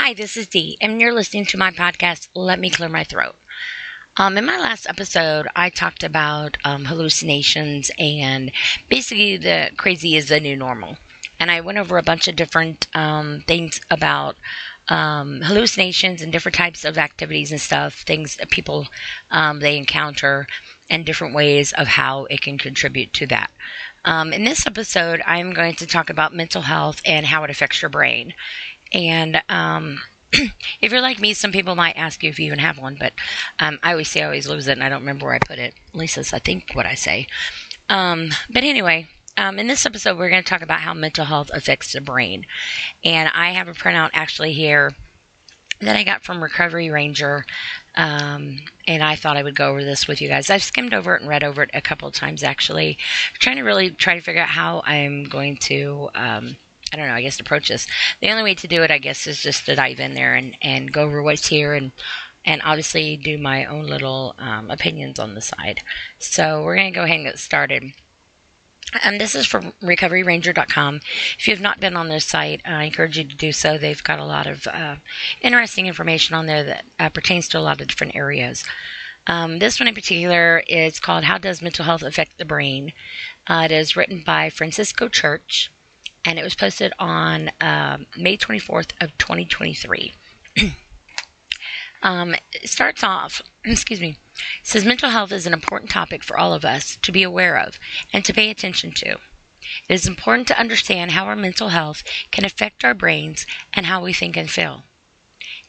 Hi, this is Dee, and you're listening to my podcast, Let Me Clear My Throat. In my last episode, I talked about hallucinations and basically the crazy is the new normal. And I went over a bunch of different things about hallucinations and different types of activities and stuff, things that people they encounter, and different ways of how it can contribute to that. In this episode, I'm going to talk about mental health and how it affects your brain. And if you're like me, some people might ask you if you even have one, but I always say I always lose it, and I don't remember where I put it. At least that's, I think, what I say. But anyway, in this episode, we're going to talk about how mental health affects the brain. And I have a printout actually here that I got from Recovery Ranger, and I thought I would go over this with you guys. I've skimmed over it and read over it a couple of times, actually, trying to figure out how I'm going to approach this. The only way to do it, I guess, is just to dive in there and go over what's here and obviously do my own little opinions on the side. So we're going to go ahead and get started. This is from recoveryranger.com. If you have not been on their site, I encourage you to do so. They've got a lot of interesting information on there that pertains to a lot of different areas. This one in particular is called How Does Mental Health Affect the Brain? It is written by Francisco Church, and it was posted on May 24th of 2023. It starts off, it says mental health is an important topic for all of us to be aware of and to pay attention to. It is important to understand how our mental health can affect our brains and how we think and feel.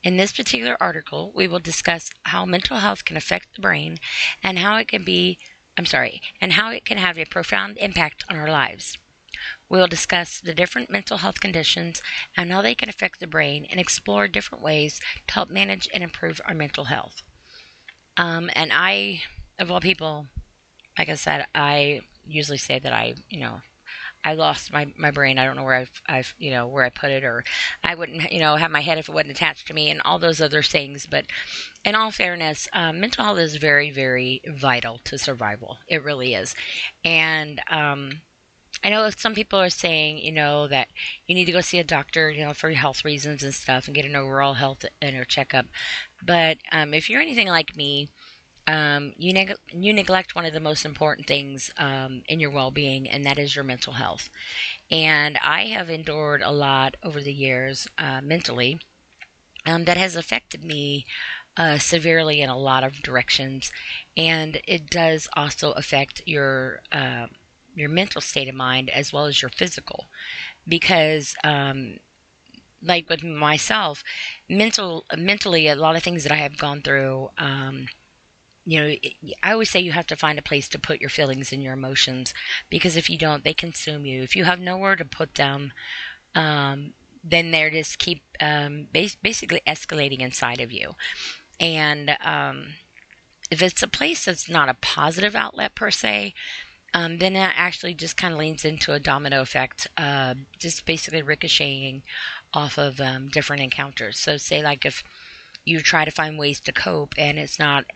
In this particular article, we will discuss how mental health can affect the brain and how it can have a profound impact on our lives. We will discuss the different mental health conditions and how they can affect the brain and explore different ways to help manage and improve our mental health. And I, of all people, like I said, I usually say that I lost my brain. I don't know where where I put it, or I wouldn't, have my head if it wasn't attached to me, and all those other things. But in all fairness, mental health is very, very vital to survival. It really is. And I know some people are saying, that you need to go see a doctor, for health reasons and stuff, and get an overall health and your checkup. But if you're anything like me, you neglect one of the most important things in your well-being, and that is your mental health. And I have endured a lot over the years mentally that has affected me severely in a lot of directions, and it does also affect your mental state of mind as well as your physical, because like with myself, mentally, a lot of things that I have gone through, I always say you have to find a place to put your feelings and your emotions, because if you don't, they consume you. If you have nowhere to put them, then they just keep basically escalating inside of you. And if it's a place that's not a positive outlet per se, then that actually just kind of leans into a domino effect, just basically ricocheting off of different encounters. So say like if you try to find ways to cope and it's not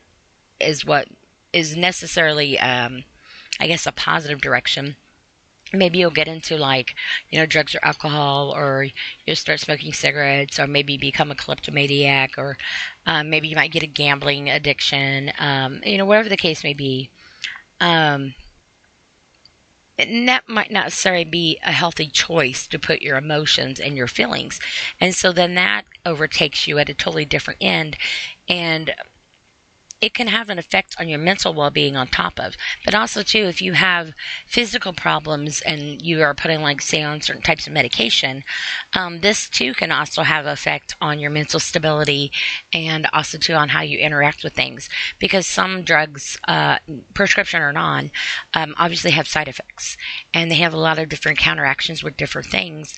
is what is necessarily, a positive direction, maybe you'll get into drugs or alcohol, or you'll start smoking cigarettes, or maybe become a kleptomaniac, or maybe you might get a gambling addiction, whatever the case may be. And that might not necessarily be a healthy choice to put your emotions and your feelings. And so then that overtakes you at a totally different end. And it can have an effect on your mental well-being on top of. But also, too, if you have physical problems and you are putting, say, on certain types of medication, this, too, can also have an effect on your mental stability and also, too, on how you interact with things. Because some drugs, prescription or non, obviously have side effects. And they have a lot of different counteractions with different things.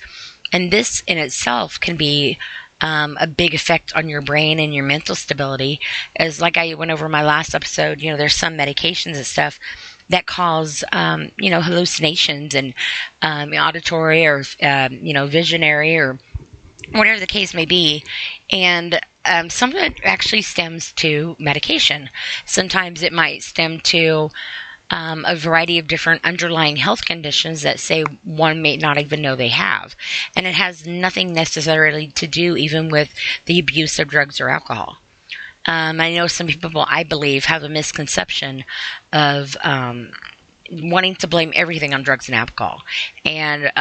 And this in itself can be a big effect on your brain and your mental stability. As like I went over in my last episode, there's some medications and stuff that cause, hallucinations and auditory or, visionary or whatever the case may be. And some of it actually stems to medication. Sometimes it might stem to a variety of different underlying health conditions that say one may not even know they have. And it has nothing necessarily to do even with the abuse of drugs or alcohol. I know some people, I believe, have a misconception of wanting to blame everything on drugs and alcohol, and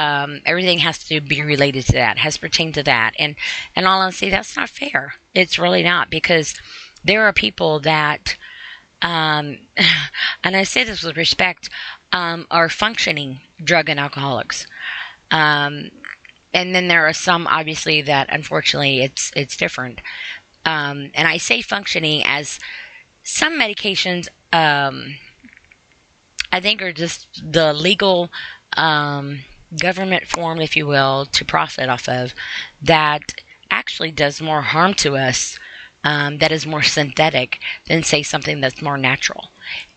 everything has to be related to that, has pertained to that, and all honesty, that's not fair. It's really not, because there are people that, and I say this with respect, are functioning drug and alcoholics, and then there are some, obviously, that unfortunately it's different. And I say functioning as some medications, I think, are just the legal government form, if you will, to profit off of, that actually does more harm to us, that is more synthetic than, say, something that's more natural.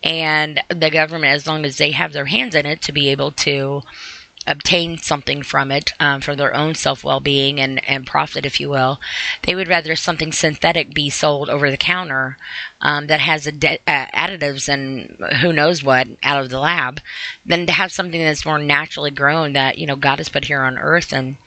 And the government, as long as they have their hands in it to be able to obtain something from it, for their own self-well-being and profit, if you will, they would rather something synthetic be sold over the counter, that has additives and who knows what out of the lab, than to have something that's more naturally grown that, God has put here on earth. And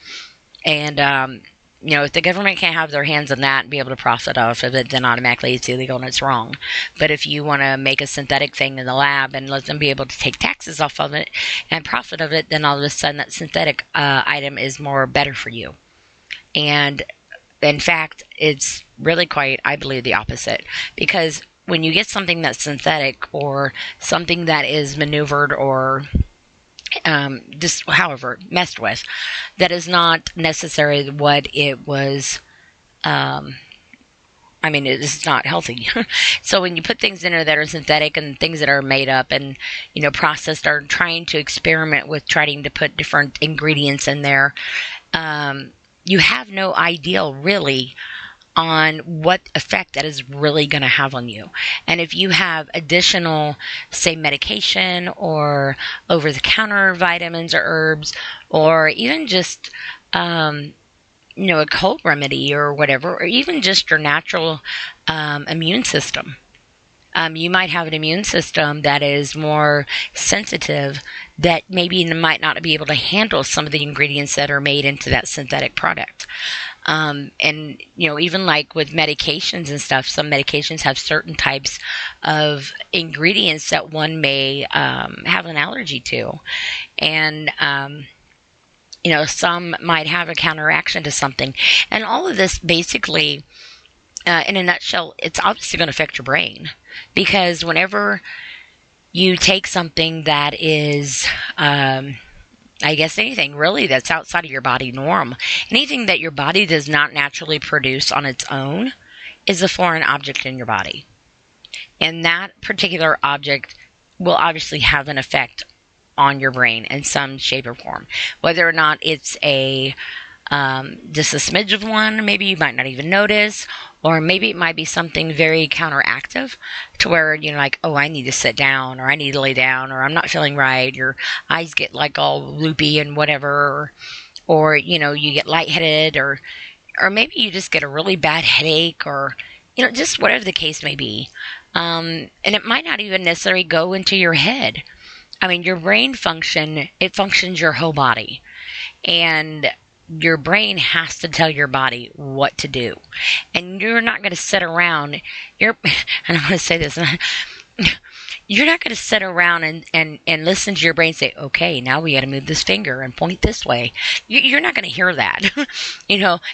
if the government can't have their hands on that and be able to profit off of it, then automatically it's illegal and it's wrong. But if you want to make a synthetic thing in the lab and let them be able to take taxes off of it and profit of it, then all of a sudden that synthetic item is more better for you. And in fact, it's really quite, I believe, the opposite. Because when you get something that's synthetic, or something that is maneuvered or just however messed with, that is not necessarily what it was. It's not healthy. So when you put things in there that are synthetic and things that are made up and processed, or trying to experiment with trying to put different ingredients in there, you have no idea really on what effect that is really going to have on you. And if you have additional, say, medication or over-the-counter vitamins or herbs, or even just, a cold remedy or whatever, or even just your natural immune system. You might have an immune system that is more sensitive, that maybe might not be able to handle some of the ingredients that are made into that synthetic product. Even like with medications and stuff, some medications have certain types of ingredients that one may have an allergy to. And, some might have a counteraction to something. And all of this basically, in a nutshell, it's obviously going to affect your brain. Because whenever you take something that is, anything really that's outside of your body norm, anything that your body does not naturally produce on its own, is a foreign object in your body. And that particular object will obviously have an effect on your brain in some shape or form. Whether or not it's just a smidge of one, maybe you might not even notice, or maybe it might be something very counteractive to where I need to sit down, or I need to lay down, or I'm not feeling right, your eyes get all loopy and whatever, or you get lightheaded, or maybe you just get a really bad headache, or just whatever the case may be. And it might not even necessarily go into your head. Your brain functions your whole body, and your brain has to tell your body what to do. And you're not going to sit around, and I'm going to say this, you're not going to sit around and listen to your brain say, okay, now we got to move this finger and point this way. You're not going to hear that.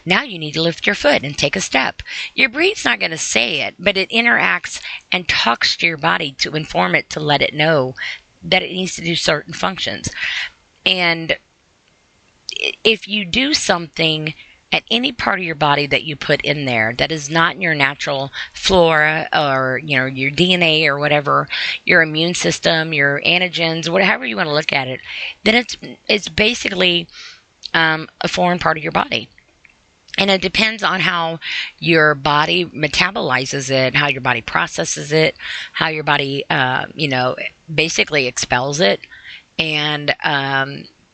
Now you need to lift your foot and take a step. Your brain's not going to say it, but it interacts and talks to your body to inform it, to let it know that it needs to do certain functions. And if you do something at any part of your body that you put in there that is not in your natural flora, or your DNA or whatever, your immune system, your antigens, whatever you want to look at it, then it's basically a foreign part of your body. And it depends on how your body metabolizes it, how your body processes it, how your body basically expels it, and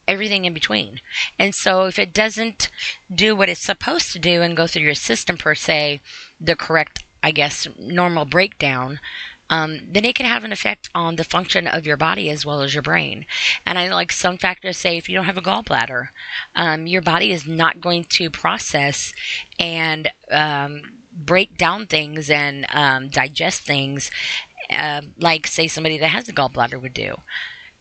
everything in between. And so if it doesn't do what it's supposed to do and go through your system per se, the correct, normal breakdown, then it can have an effect on the function of your body as well as your brain. And I know, like, some factors say if you don't have a gallbladder, your body is not going to process and break down things and digest things like, say, somebody that has a gallbladder would do.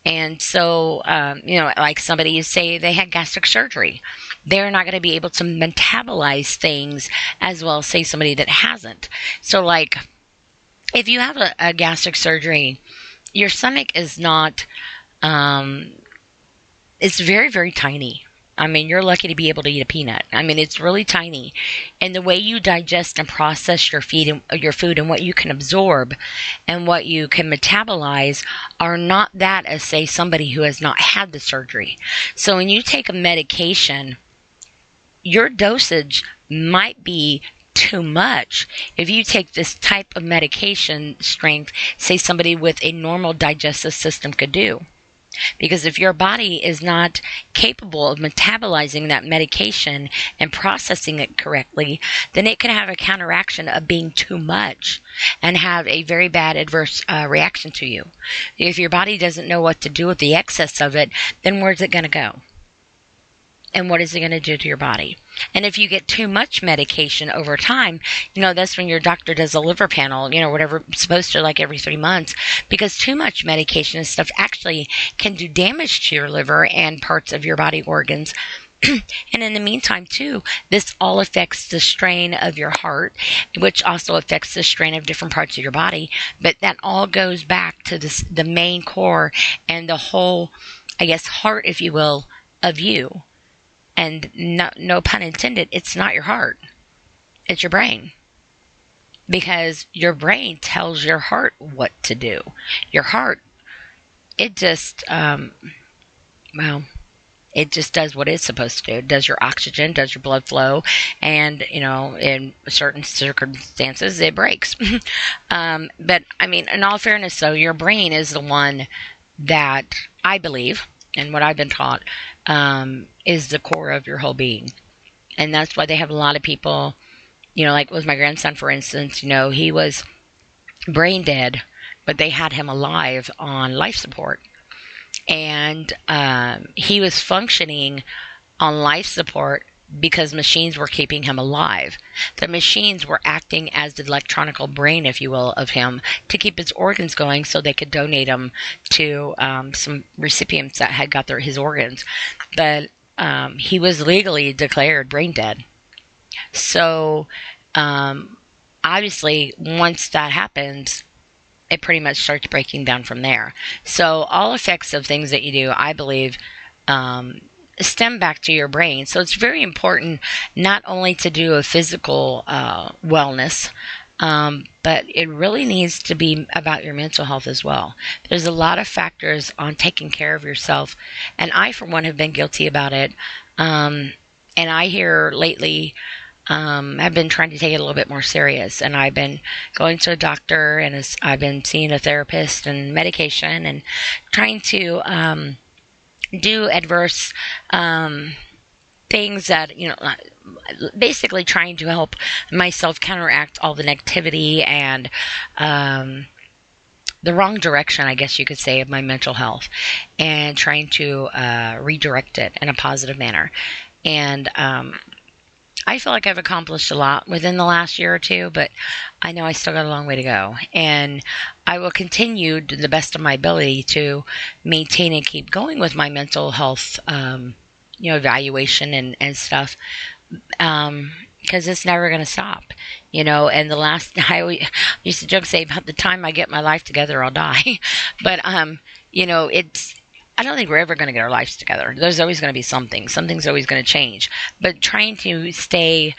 And so, like somebody, you say they had gastric surgery, they're not going to be able to metabolize things as well as, say, somebody that hasn't. So, like, if you have a gastric surgery, your stomach is not, it's very, very tiny. I mean, you're lucky to be able to eat a peanut. I mean, it's really tiny. And the way you digest and process your food and what you can absorb and what you can metabolize are not that as, say, somebody who has not had the surgery. So when you take a medication, your dosage might be too much if you take this type of medication strength, say somebody with a normal digestive system could do. Because if your body is not capable of metabolizing that medication and processing it correctly, then it can have a counteraction of being too much and have a very bad adverse reaction to you. If your body doesn't know what to do with the excess of it, then where's it going to go? And what is it going to do to your body? And if you get too much medication over time, that's when your doctor does a liver panel, whatever it's supposed to, like every 3 months, because too much medication and stuff actually can do damage to your liver and parts of your body organs. And in the meantime, too, this all affects the strain of your heart, which also affects the strain of different parts of your body. But that all goes back to the main core and the whole, I guess, heart, if you will, of you. And no pun intended, it's not your heart. It's your brain. Because your brain tells your heart what to do. Your heart, it just, it just does what it's supposed to do. It does your oxygen, does your blood flow, and, in certain circumstances, it breaks. But, I mean, in all fairness, though, your brain is the one that I believe, and what I've been taught, is the core of your whole being. And that's why they have a lot of people, like with my grandson, for instance, he was brain dead, but they had him alive on life support. And he was functioning on life support because machines were keeping him alive. The machines were acting as the electronical brain, if you will, of him to keep his organs going so they could donate them to some recipients that had got his organs. But he was legally declared brain dead. So obviously, once that happens, it pretty much starts breaking down from there. So all effects of things that you do, I believe, stem back to your brain. So it's very important not only to do a physical wellness, but it really needs to be about your mental health as well. There's a lot of factors on taking care of yourself, and I, for one, have been guilty about it. And I hear lately, I've been trying to take it a little bit more serious, and I've been going to a doctor, and I've been seeing a therapist and medication, and trying to do adverse things that, basically trying to help myself counteract all the negativity and the wrong direction, I guess you could say, of my mental health, and trying to redirect it in a positive manner. And I feel like I've accomplished a lot within the last year or two, but I know I still got a long way to go. And I will continue to the best of my ability to maintain and keep going with my mental health, evaluation and stuff, because it's never going to stop, And I used to joke, say, about the time I get my life together, I'll die. But, I don't think we're ever going to get our lives together. There's always going to be something. Something's always going to change. But trying to stay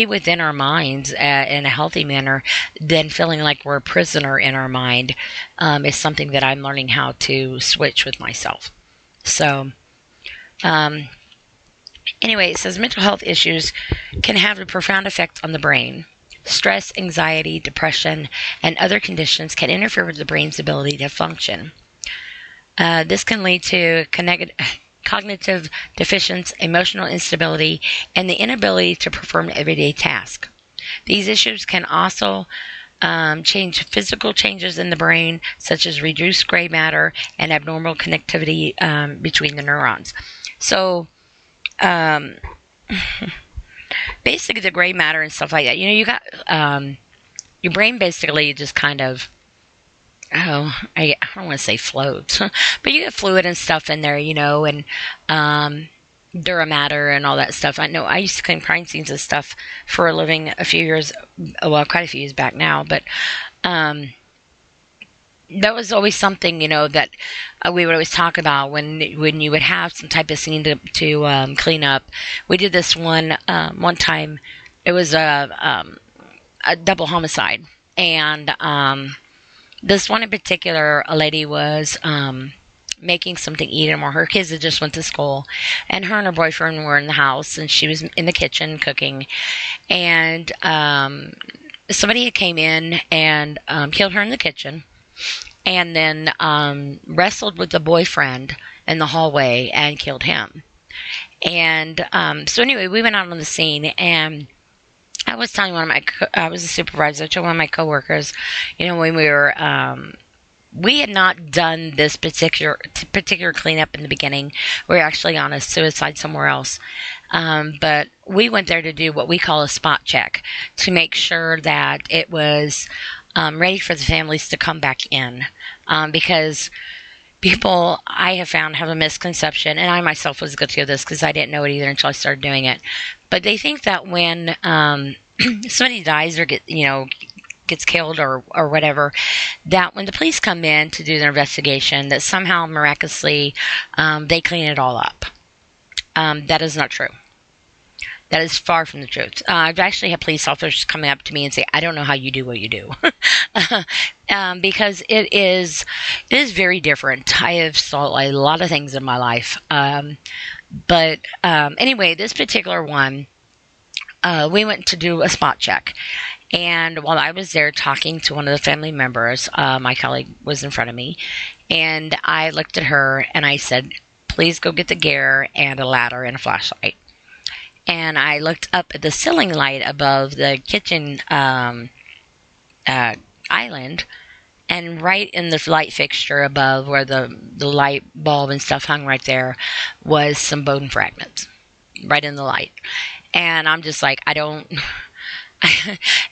within our minds in a healthy manner, then feeling like we're a prisoner in our mind, is something that I'm learning how to switch with myself. So, anyway, it says mental health issues can have a profound effect on the brain. Stress, anxiety, depression, and other conditions can interfere with the brain's ability to function. This can lead to cognitive deficiency, emotional instability, and the inability to perform everyday tasks. These issues can also change physical changes in the brain, such as reduced gray matter and abnormal connectivity between the neurons. So, basically, the gray matter and stuff like that. You got your brain basically just kind of, I don't want to say floats, but you get fluid and stuff in there, and dura matter and all that stuff. I know I used to clean crime scenes and stuff for a living quite a few years back now, but that was always something, that we would always talk about when you would have some type of scene to clean up. We did this one time. It was a double homicide, and this one in particular, a lady was making something to eat, or her kids had just went to school, and her and her boyfriend were in the house, and she was in the kitchen cooking, and somebody had came in and killed her in the kitchen, and then wrestled with the boyfriend in the hallway and killed him. And so anyway, we went out on the scene, and I was telling I was a supervisor, to one of my coworkers, when we had not done this particular cleanup in the beginning. We were actually on a suicide somewhere else. But we went there to do what we call a spot check, to make sure that it was ready for the families to come back in. Because people, I have found, have a misconception, and I myself was guilty of this because I didn't know it either until I started doing it. But they think that when somebody dies or gets killed or whatever, that when the police come in to do their investigation, that somehow miraculously they clean it all up. That is not true. That is far from the truth. I've actually had police officers coming up to me and say, I don't know how you do what you do. Because it is very different. I have saw a lot of things in my life. But anyway, this particular one, we went to do a spot check. And while I was there talking to one of the family members, my colleague was in front of me, and I looked at her and I said, please go get the gear and a ladder and a flashlight. And I looked up at the ceiling light above the kitchen island, and right in the light fixture above where the light bulb and stuff hung right there was some bone fragments right in the light. And I'm just like,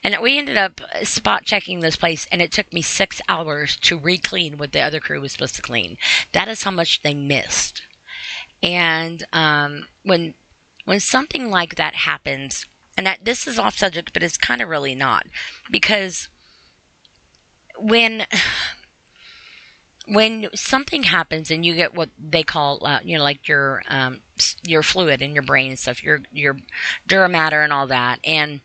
and we ended up spot checking this place, and it took me 6 hours to re-clean what the other crew was supposed to clean. That is how much they missed. And when something like that happens, and this is off subject, but it's kind of really not, because when something happens and you get what they call, like your fluid in your brain and stuff, your dura matter and all that, and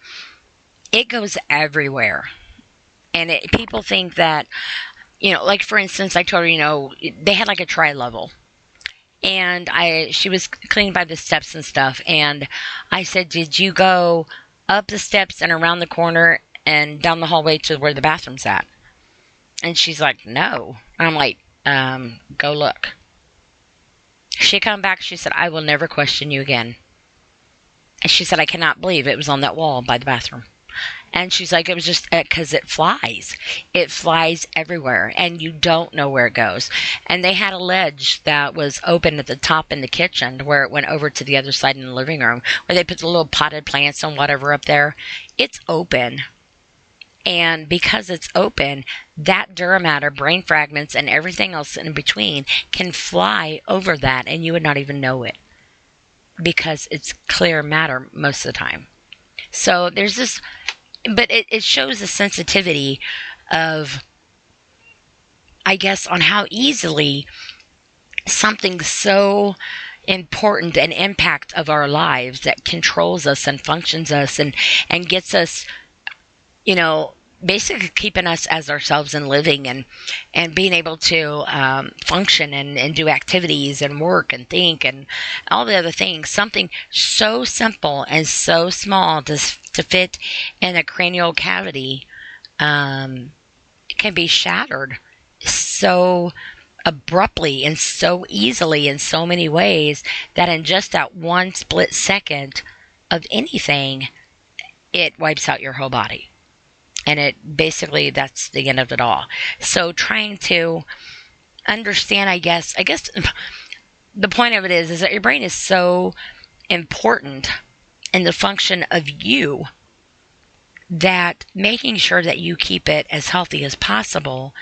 it goes everywhere. And people think that, like for instance, I told her, they had like a tri-level. And she was cleaning by the steps and stuff. And I said, did you go up the steps and around the corner and down the hallway to where the bathroom's at? And she's like, no. I'm like, go look. She come back. She said, I will never question you again. And she said, I cannot believe it was on that wall by the bathroom. And she's like, it was just because it flies. It flies everywhere, and you don't know where it goes. And they had a ledge that was open at the top in the kitchen where it went over to the other side in the living room, where they put the little potted plants and whatever up there. It's open. And because it's open, that dura matter, brain fragments, and everything else in between can fly over that, and you would not even know it, because it's clear matter most of the time. So there's this, but it shows the sensitivity of, I guess, on how easily something so important, an impact of our lives that controls us and functions us and gets us, basically keeping us as ourselves and living and being able to function and do activities and work and think and all the other things. Something so simple and so small to fit in a cranial cavity can be shattered so abruptly and so easily in so many ways that in just that one split second of anything, it wipes out your whole body. And that's the end of it all. So trying to understand, I guess the point of it is that your brain is so important in the function of you that making sure that you keep it as healthy as possible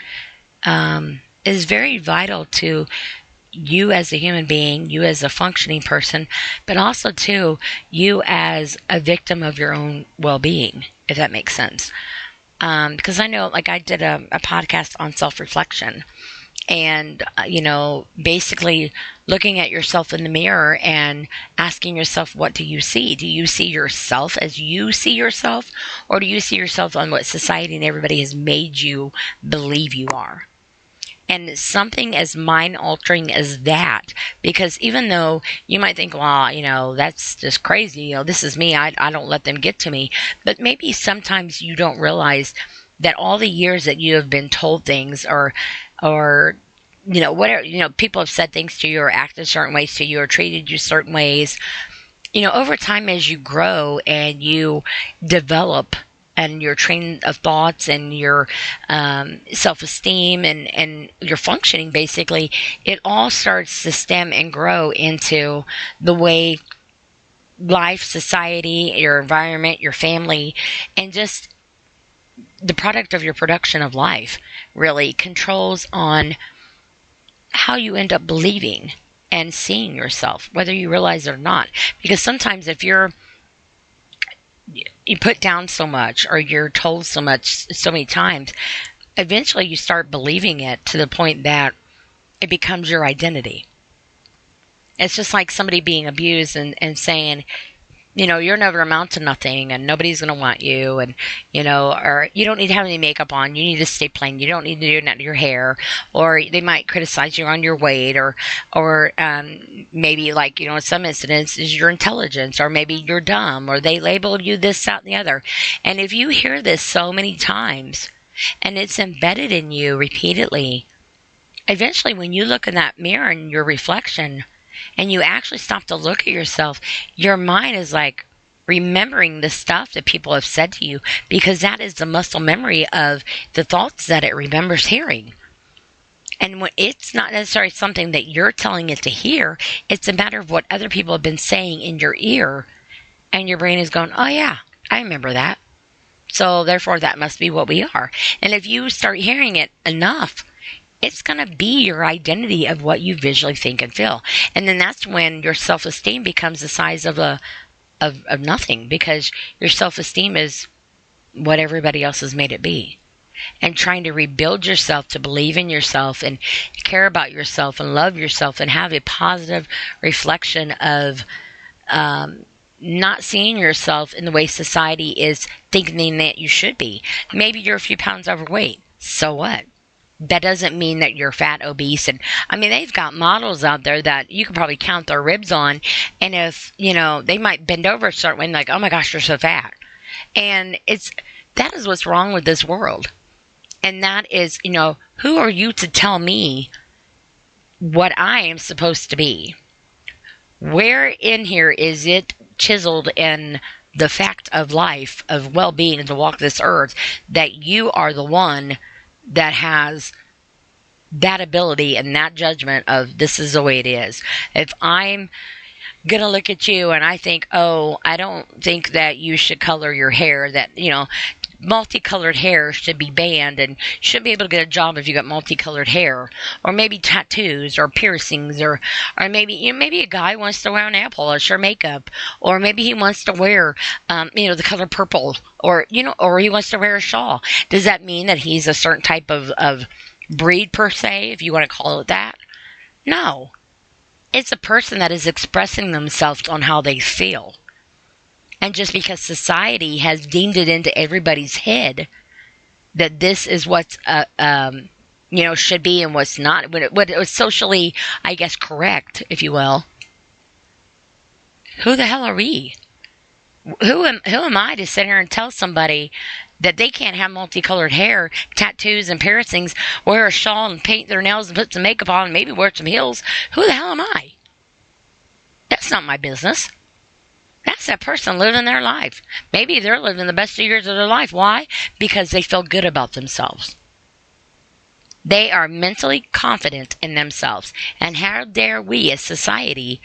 is very vital to you as a human being, you as a functioning person, but also to you as a victim of your own well-being, if that makes sense. Because I know, like, I did a podcast on self-reflection, and, basically looking at yourself in the mirror and asking yourself, what do you see? Do you see yourself as you see yourself, or do you see yourself on what society and everybody has made you believe you are? And something as mind-altering as that, because even though you might think, well, that's just crazy, this is me, I don't let them get to me, but maybe sometimes you don't realize that all the years that you have been told things or whatever, people have said things to you or acted certain ways to you or treated you certain ways, over time as you grow and you develop and your train of thoughts and your self-esteem and your functioning, basically, it all starts to stem and grow into the way life, society, your environment, your family, and just the product of your production of life really controls on how you end up believing and seeing yourself, whether you realize it or not. Because sometimes if you put down so much or you're told so much so many times, eventually you start believing it to the point that it becomes your identity. It's just like somebody being abused and saying, you're never amount to nothing and nobody's going to want you, and, or you don't need to have any makeup on, you need to stay plain, you don't need to do nothing to your hair, or they might criticize you on your weight, or maybe, like, in some instances, your intelligence, or maybe you're dumb, or they label you this, that, and the other. And if you hear this so many times and it's embedded in you repeatedly, eventually when you look in that mirror in your reflection and you actually stop to look at yourself, your mind is like remembering the stuff that people have said to you, because that is the muscle memory of the thoughts that it remembers hearing. And when it's not necessarily something that you're telling it to hear, it's a matter of what other people have been saying in your ear, and your brain is going, oh yeah, I remember that. So therefore that must be what we are. And if you start hearing it enough, it's going to be your identity of what you visually think and feel. And then that's when your self-esteem becomes the size of nothing, because your self-esteem is what everybody else has made it be. And trying to rebuild yourself to believe in yourself and care about yourself and love yourself and have a positive reflection of not seeing yourself in the way society is thinking that you should be. Maybe you're a few pounds overweight. So what? That doesn't mean that you're fat, obese. And I mean, they've got models out there that you can probably count their ribs on. And if, they might bend over a certain way and like, oh my gosh, you're so fat. And that is what's wrong with this world. And that is, who are you to tell me what I am supposed to be? Where in here is it chiseled in the fact of life, of well-being, and to walk this earth, that you are the one that has that ability and that judgment of this is the way it is? If I'm going to look at you and I think, oh, I don't think that you should color your hair, that, multicolored hair should be banned and you shouldn't be able to get a job if you got multicolored hair, or maybe tattoos or piercings, or maybe maybe a guy wants to wear nail polish or makeup, or maybe he wants to wear the color purple, or or he wants to wear a shawl. Does that mean that he's a certain type of breed per se, if you want to call it that? No. It's a person that is expressing themselves on how they feel. And just because society has deemed it into everybody's head that this is what's, should be and what's not, what it was socially, I guess, correct, if you will. Who the hell are we? Who am I to sit here and tell somebody that they can't have multicolored hair, tattoos, and piercings, wear a shawl and paint their nails and put some makeup on and maybe wear some heels? Who the hell am I? That's not my business. That's that person living their life. Maybe they're living the best years of their life. Why? Because they feel good about themselves. They are mentally confident in themselves. And how dare we as society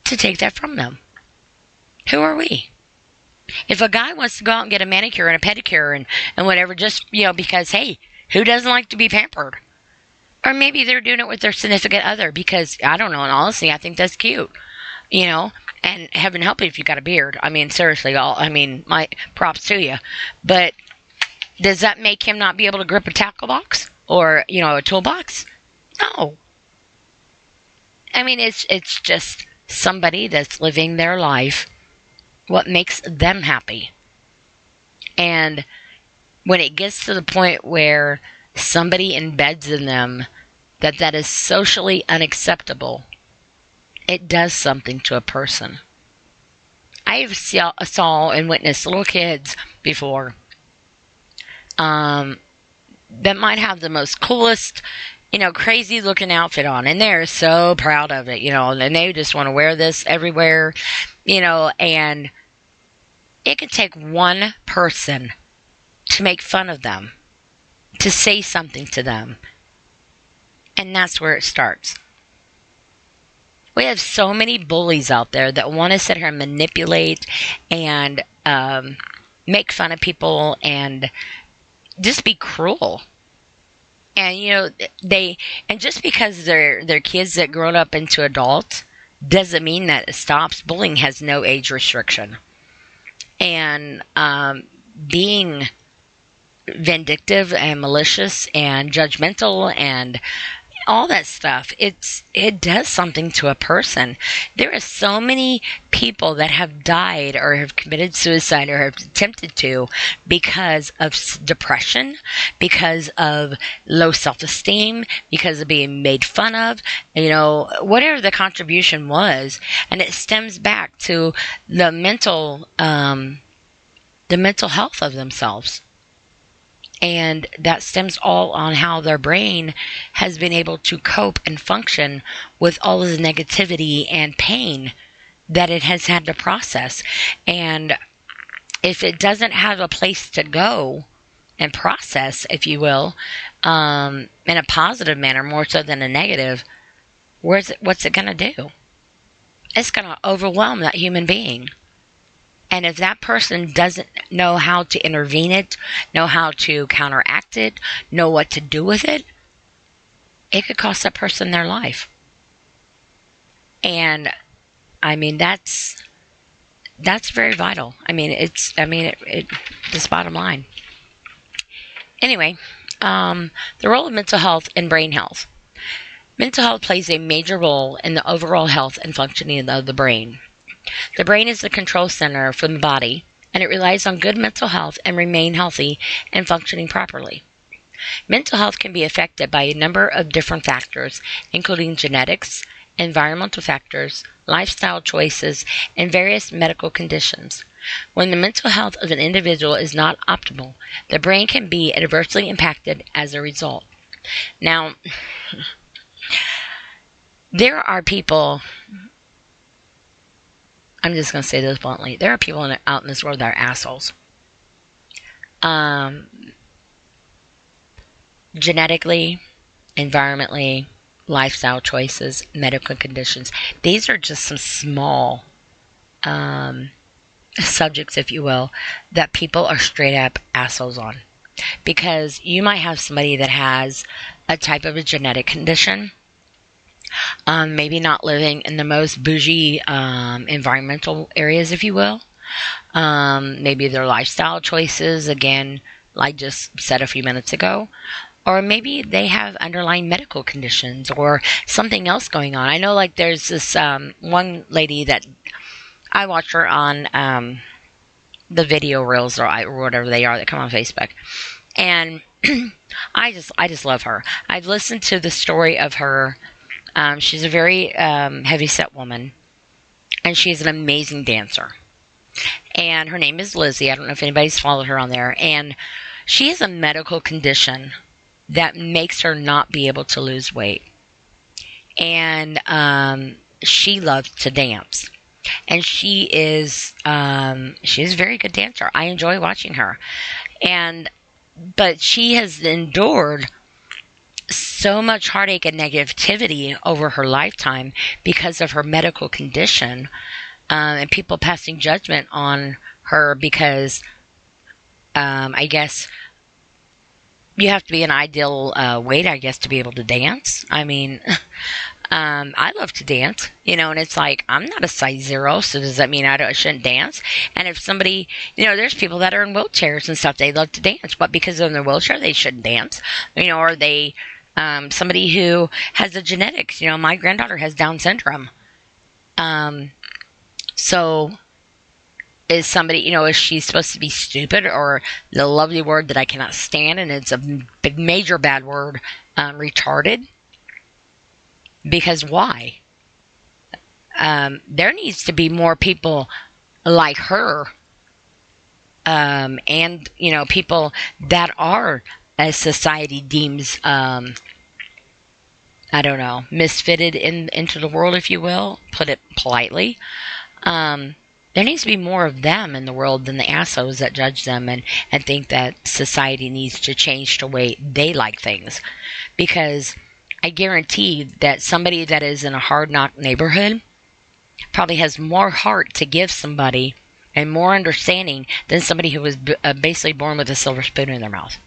to take that from them? Who are we? If a guy wants to go out and get a manicure and a pedicure and whatever, just, because, hey, who doesn't like to be pampered? Or maybe they're doing it with their significant other because, I don't know, and honestly, I think that's cute. And heaven help you if you got a beard. I mean, seriously, my props to you. But does that make him not be able to grip a tackle box or, a toolbox? No. I mean, it's just somebody that's living their life, what makes them happy. And when it gets to the point where somebody embeds in them that is socially unacceptable, it does something to a person. I've saw and witnessed little kids before that might have the most coolest, crazy looking outfit on, and they're so proud of it, and they just want to wear this everywhere, and it can take one person to make fun of them, to say something to them, and that's where it starts. We have so many bullies out there that want to sit here and manipulate and make fun of people and just be cruel. And just because they're kids that grown up into adults doesn't mean that it stops. Bullying has no age restriction. And being vindictive and malicious and judgmental and all that stuff, it does something to a person. There are so many people that have died or have committed suicide or have attempted to because of depression, because of low self-esteem, because of being made fun of, whatever the contribution was. And it stems back to the mental health of themselves. And that stems all on how their brain has been able to cope and function with all of the negativity and pain that it has had to process. And if it doesn't have a place to go and process, if you will, in a positive manner, more so than a negative, what's it going to do? It's going to overwhelm that human being. And if that person doesn't know how to intervene it, know how to counteract it, know what to do with it, it could cost that person their life. And that's very vital. It's bottom line. Anyway, the role of mental health and brain health. Mental health plays a major role in the overall health and functioning of the brain. The brain is the control center for the body, and it relies on good mental health and remain healthy and functioning properly. Mental health can be affected by a number of different factors, including genetics, environmental factors, lifestyle choices, and various medical conditions. When the mental health of an individual is not optimal, the brain can be adversely impacted as a result. Now, there are people... I'm just going to say this bluntly. There are people out in this world that are assholes. Genetically, environmentally, lifestyle choices, medical conditions. These are just some small subjects, if you will, that people are straight up assholes on. Because you might have somebody that has a type of a genetic condition, maybe not living in the most bougie environmental areas, if you will. Maybe their lifestyle choices, again, like just said a few minutes ago. Or maybe they have underlying medical conditions or something else going on. I know, like, there's this one lady that I watch her on the video reels or whatever they are that come on Facebook. And I just love her. I've listened to the story of her. She's a very heavy-set woman, and she's an amazing dancer. And her name is Lizzie. I don't know if anybody's followed her on there. And she has a medical condition that makes her not be able to lose weight. And she loves to dance. and she's a very good dancer. I enjoy watching her, but she has endured so much heartache and negativity over her lifetime because of her medical condition, and people passing judgment on her because I guess you have to be an ideal weight, I guess, to be able to dance. I mean, I love to dance, and it's like, I'm not a size 0, so does that mean I shouldn't dance? And if somebody, there's people that are in wheelchairs and stuff, they love to dance, but because they're in their wheelchair, they shouldn't dance, or they, somebody who has the genetics, my granddaughter has Down syndrome. So is somebody, is she supposed to be stupid, or the lovely word that I cannot stand, and it's a big, major bad word, retarded? Because why? There needs to be more people like her, and, people that are, as society deems, I don't know, misfitted into the world, if you will, put it politely. There needs to be more of them in the world than the assholes that judge them and think that society needs to change the way they like things. Because I guarantee that somebody that is in a hard-knock neighborhood probably has more heart to give somebody and more understanding than somebody who was basically born with a silver spoon in their mouth.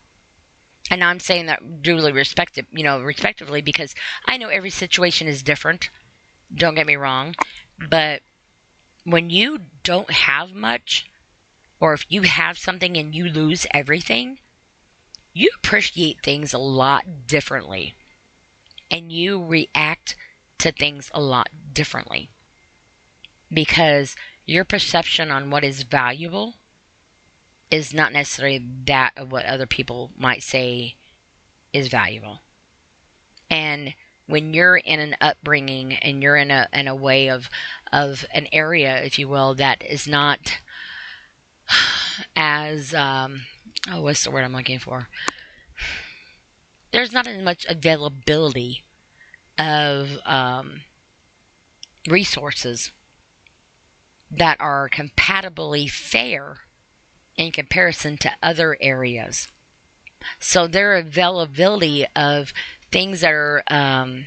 And I'm saying that duly respectively, because I know every situation is different. Don't get me wrong. But when you don't have much, or if you have something and you lose everything, you appreciate things a lot differently. And you react to things a lot differently. Because your perception on what is valuable is not necessarily that of what other people might say is valuable. And when you're in an upbringing and you're in a way of an area, if you will, that is not as, what's the word I'm looking for? There's not as much availability of resources that are compatibly fair in comparison to other areas. So their availability of things that are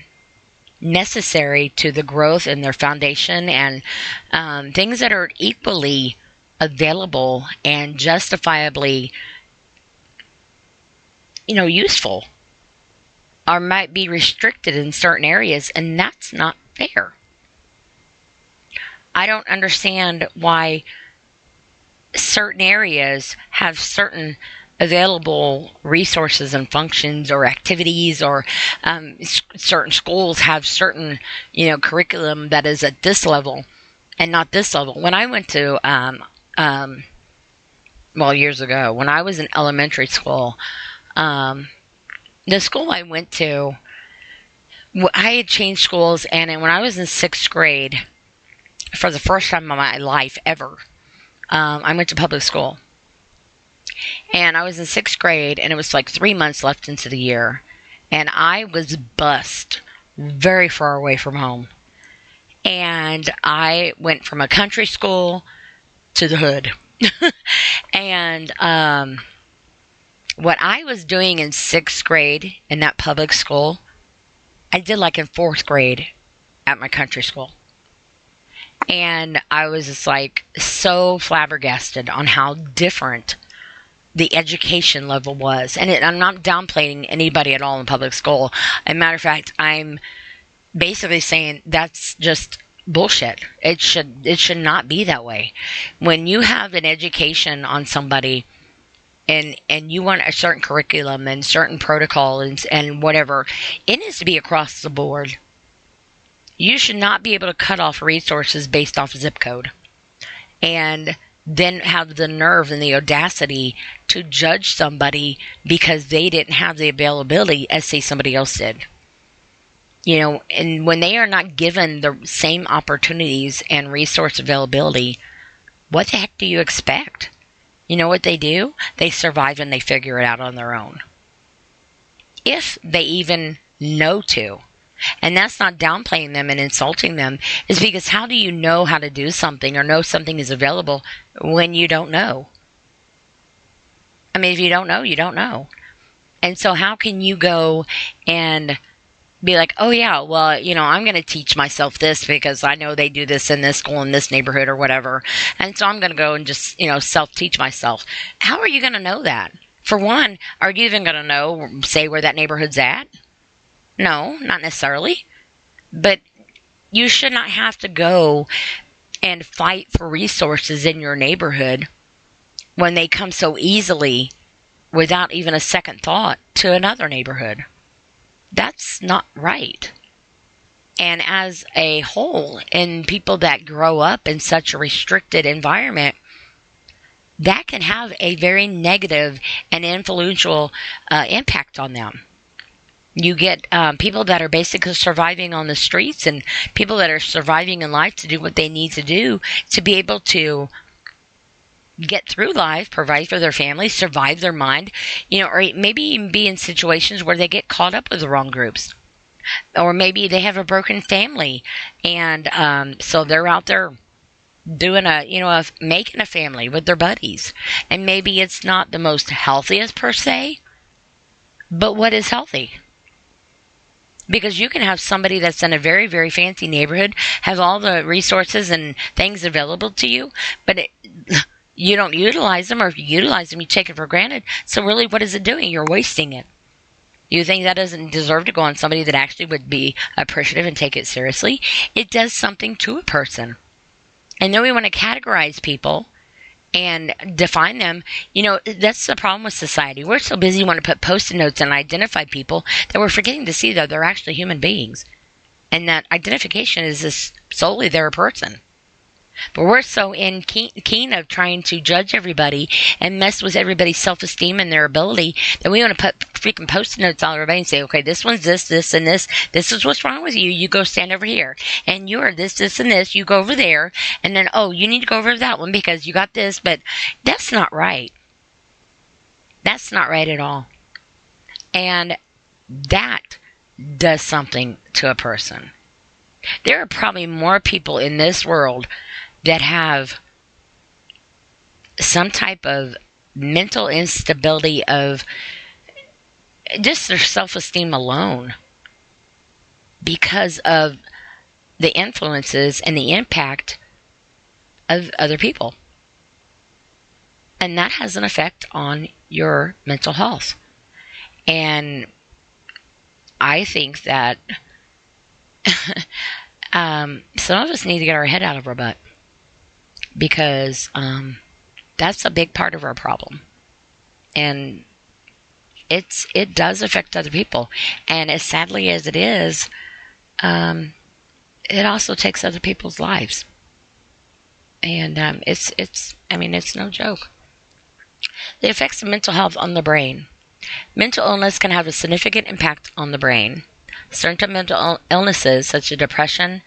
necessary to the growth and their foundation, and things that are equally available and justifiably, useful, or might be restricted in certain areas, and that's not fair. I don't understand why certain areas have certain available resources and functions or activities, or certain schools have certain, curriculum that is at this level and not this level. When I went to, years ago, when I was in elementary school, the school I went to, I had changed schools, and when I was in 6th grade, for the first time in my life ever, I went to public school. And I was in 6th grade, and it was like 3 months left into the year. And I was bused very far away from home. And I went from a country school to the hood. And what I was doing in 6th grade in that public school, I did like in 4th grade at my country school. And I was just like so flabbergasted on how different the education level was. And I'm not downplaying anybody at all in public school. As a matter of fact, I'm basically saying that's just bullshit. It should not be that way. When you have an education on somebody, and you want a certain curriculum and certain protocol and whatever, it needs to be across the board. You should not be able to cut off resources based off zip code, and then have the nerve and the audacity to judge somebody because they didn't have the availability as, say, somebody else did. And when they are not given the same opportunities and resource availability, what the heck do you expect? You know what they do? They survive and they figure it out on their own. If they even know to. And that's not downplaying them and insulting them. It's because how do you know how to do something or know something is available when you don't know? I mean, if you don't know, you don't know. And so how can you go and be like, oh yeah, well, I'm going to teach myself this because I know they do this in this school, in this neighborhood or whatever. And so I'm going to go and just, self-teach myself. How are you going to know that? For one, are you even going to know, say, where that neighborhood's at? No, not necessarily. But you should not have to go and fight for resources in your neighborhood when they come so easily without even a second thought to another neighborhood. That's not right. And as a whole, in people that grow up in such a restricted environment, that can have a very negative and influential impact on them. You get people that are basically surviving on the streets and people that are surviving in life to do what they need to do to be able to get through life, provide for their family, survive their mind, or maybe even be in situations where they get caught up with the wrong groups. Or maybe they have a broken family and so they're out there doing making a family with their buddies. And maybe it's not the most healthiest per se, but what is healthy? Because you can have somebody that's in a very, very fancy neighborhood, have all the resources and things available to you, but you don't utilize them, or if you utilize them, you take it for granted. So really, what is it doing? You're wasting it. You think that doesn't deserve to go on somebody that actually would be appreciative and take it seriously? It does something to a person. And then we want to categorize people and define them. That's the problem with society. We're so busy wanting to put post-it notes and identify people that we're forgetting to see that they're actually human beings. And that identification is just solely they're a person. But we're so keen of trying to judge everybody and mess with everybody's self-esteem and their ability that we want to put freaking post-it notes on everybody and say, okay, this one's this, this, and this. This is what's wrong with you. You go stand over here. And you're this, this, and this. You go over there. And then, you need to go over that one because you got this. But that's not right. That's not right at all. And that does something to a person. There are probably more people in this world that have some type of mental instability of just their self-esteem alone because of the influences and the impact of other people. And that has an effect on your mental health. And I think that some of us need to get our head out of our butt because that's a big part of our problem. And it does affect other people. And as sadly as it is, it also takes other people's lives. And it's no joke. The effects of mental health on the brain. Mental illness can have a significant impact on the brain. Certain mental illnesses, such as depression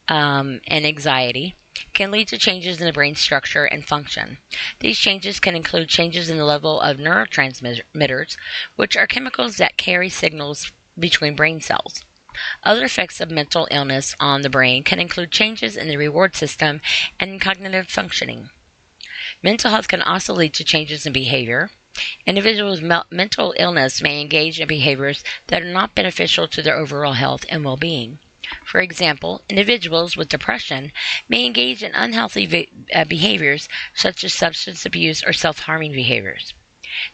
and anxiety, can lead to changes in the brain structure and function. These changes can include changes in the level of neurotransmitters, which are chemicals that carry signals between brain cells. Other effects of mental illness on the brain can include changes in the reward system and cognitive functioning. Mental health can also lead to changes in behavior. Individuals with mental illness may engage in behaviors that are not beneficial to their overall health and well-being. For example, individuals with depression may engage in unhealthy behaviors such as substance abuse or self-harming behaviors.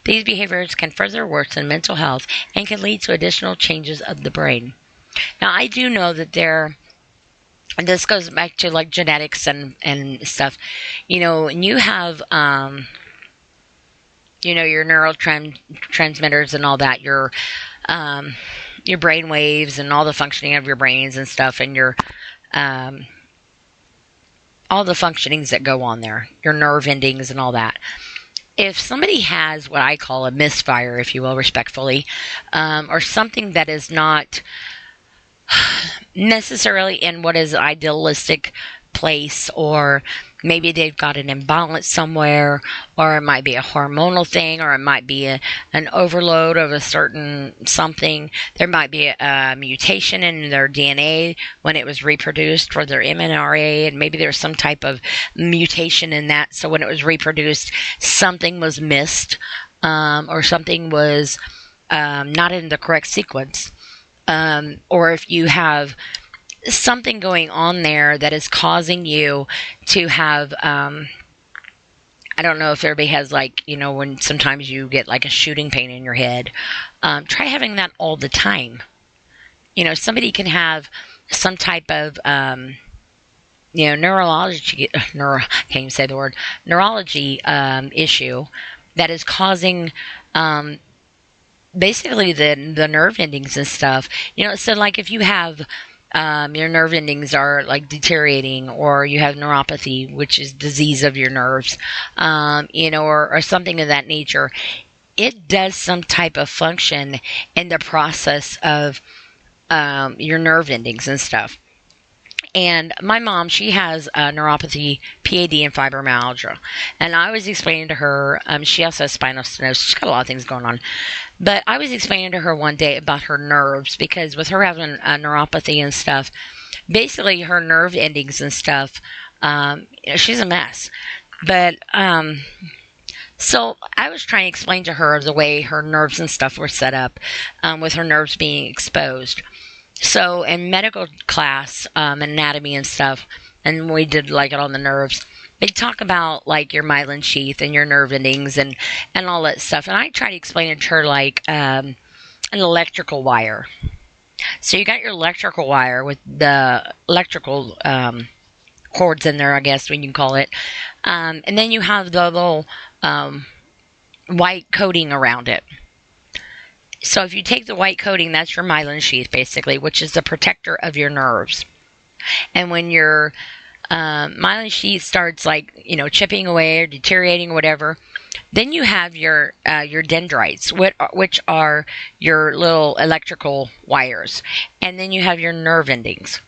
These behaviors can further worsen mental health and can lead to additional changes of the brain. Now, I do know that and this goes back to like genetics and stuff, and you have, your neurotransmitters and all that, your brain waves and all the functioning of your brains and stuff, and your all the functionings that go on there, your nerve endings and all that. If somebody has what I call a misfire, if you will, respectfully, or something that is not necessarily in what is idealistic place, or maybe they've got an imbalance somewhere, or it might be a hormonal thing, or it might be an overload of a certain something. There might be a mutation in their DNA when it was reproduced for their mRNA, and maybe there's some type of mutation in that. So when it was reproduced, something was missed, or something was not in the correct sequence. Or if you have something going on there that is causing you to have, I don't know if everybody has, like, when sometimes you get like a shooting pain in your head, try having that all the time. Somebody can have some type of, neurology, can't even say the word, neurology issue that is causing, basically the nerve endings and stuff. So like if you have, your nerve endings are like deteriorating, or you have neuropathy, which is disease of your nerves, or something of that nature. It does some type of function in the process of your nerve endings and stuff. And my mom, she has neuropathy, PAD, and fibromyalgia. And I was explaining to her, she also has spinal stenosis. She's got a lot of things going on. But I was explaining to her one day about her nerves, because with her having neuropathy and stuff, basically her nerve endings and stuff, she's a mess. But, so I was trying to explain to her the way her nerves and stuff were set up, with her nerves being exposed. So in medical class, anatomy and stuff, and we did like it on the nerves, they talk about like your myelin sheath and your nerve endings and all that stuff. And I try to explain it to her like an electrical wire. So you got your electrical wire with the electrical cords in there, I guess when you call it. And then you have the little white coating around it. So if you take the white coating, that's your myelin sheath, basically, which is the protector of your nerves. And when your myelin sheath starts, like, chipping away or deteriorating or whatever, then you have your dendrites, which are your little electrical wires. And then you have your nerve endings,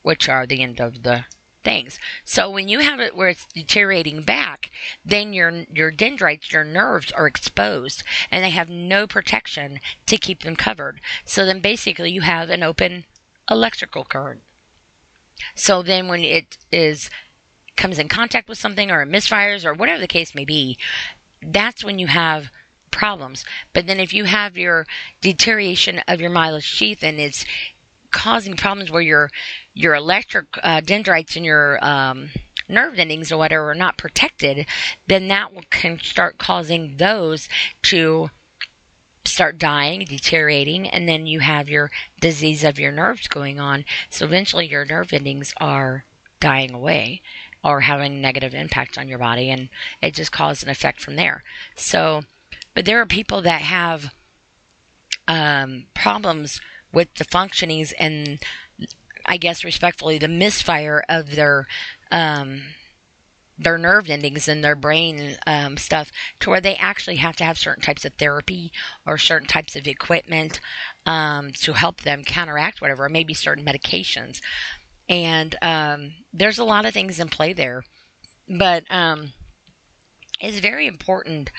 which are the end of the things. So when you have it where it's deteriorating back, then your dendrites, your nerves, are exposed, and they have no protection to keep them covered. So then basically you have an open electrical current. So then when it comes in contact with something, or it misfires, or whatever the case may be, that's when you have problems. But then if you have your deterioration of your myelin sheath and it's causing problems where your electric dendrites and your nerve endings or whatever are not protected, then that can start causing those to start dying, deteriorating, and then you have your disease of your nerves going on. So eventually your nerve endings are dying away or having negative impact on your body, and it just causes an effect from there. So, but there are people that have problems with the functionings and, I guess respectfully, the misfire of their nerve endings and their brain stuff, to where they actually have to have certain types of therapy or certain types of equipment to help them counteract whatever, or maybe certain medications. And there's a lot of things in play there. But it's very important,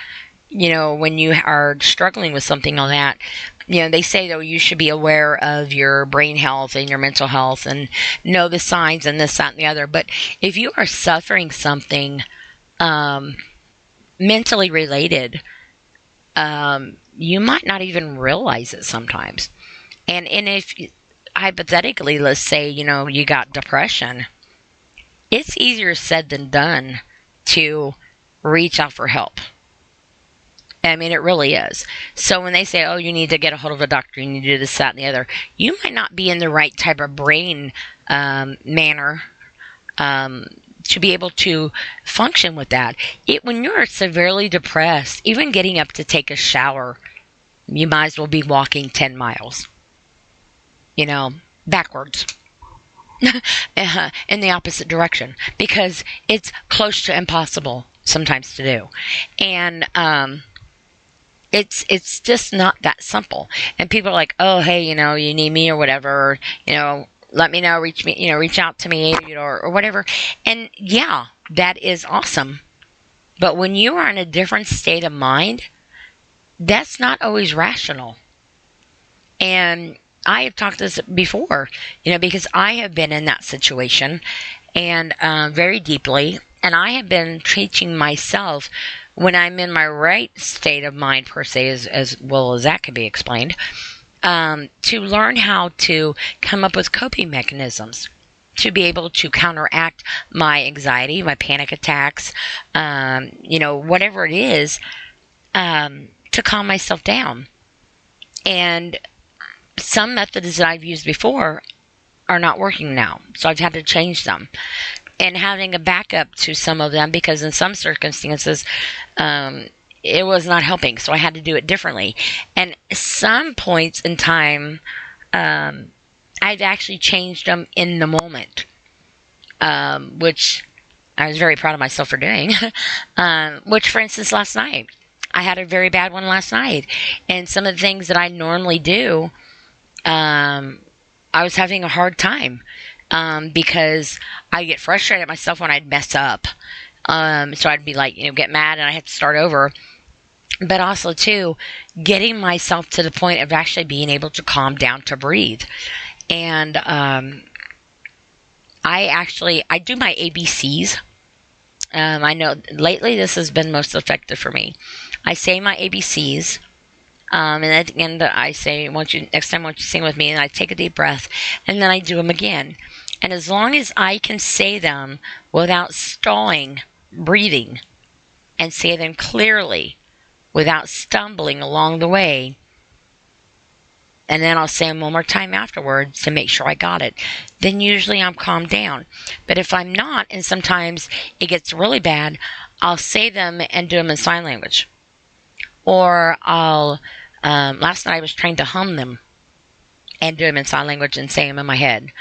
when you are struggling with something like that. They say, though, you should be aware of your brain health and your mental health and know the signs and this, that, and the other. But if you are suffering something mentally related, you might not even realize it sometimes. And if, hypothetically, let's say, you got depression, it's easier said than done to reach out for help. I mean, it really is. So when they say, oh, you need to get a hold of a doctor, you need to do this, that, and the other, you might not be in the right type of brain manner to be able to function with that. When you're severely depressed, even getting up to take a shower, you might as well be walking 10 miles, backwards. In the opposite direction, because it's close to impossible sometimes to do. And it's just not that simple. And people are like, oh, hey, you need me or whatever, let me know, reach out to me, or whatever. And yeah, that is awesome. But when you are in a different state of mind, that's not always rational. And I have talked this before, because I have been in that situation, and very deeply. And I have been teaching myself, when I'm in my right state of mind, per se, as well as that can be explained, to learn how to come up with coping mechanisms to be able to counteract my anxiety, my panic attacks, whatever it is, to calm myself down. And some methods that I've used before are not working now, so I've had to change them. And having a backup to some of them, because in some circumstances, it was not helping, so I had to do it differently. And some points in time, I've actually changed them in the moment, which I was very proud of myself for doing. Which, for instance, last night, I had a very bad one last night. And some of the things that I normally do, I was having a hard time, because I get frustrated at myself when I'd mess up. So I'd be like, get mad and I had to start over. But also, too, getting myself to the point of actually being able to calm down, to breathe. And I do my ABCs. I know lately this has been most effective for me. I say my ABCs. And at the end, I say, next time, won't you sing with me? And I take a deep breath, and then I do them again. And as long as I can say them without stalling, breathing, and say them clearly without stumbling along the way, and then I'll say them one more time afterwards to make sure I got it, then usually I'm calmed down. But if I'm not, and sometimes it gets really bad, I'll say them and do them in sign language. Or last night I was trying to hum them and do them in sign language and say them in my head.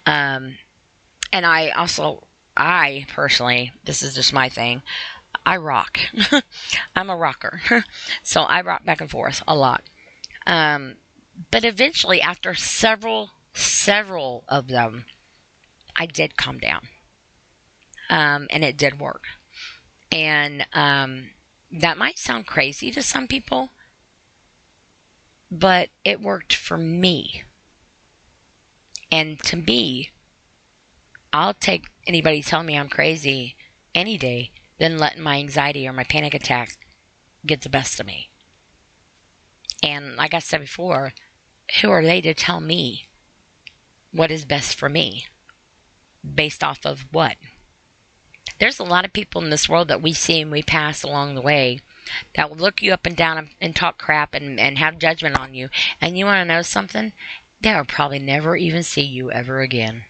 And I personally, this is just my thing, I rock. I'm a rocker. So I rock back and forth a lot. But eventually, after several of them, I did calm down. And it did work. And that might sound crazy to some people, but it worked for me. And to me, I'll take anybody telling me I'm crazy any day than letting my anxiety or my panic attack get the best of me. And like I said before, who are they to tell me what is best for me? Based off of what? There's a lot of people in this world that we see and we pass along the way that will look you up and down and talk crap and have judgment on you. And you want to know something? They'll probably never even see you ever again.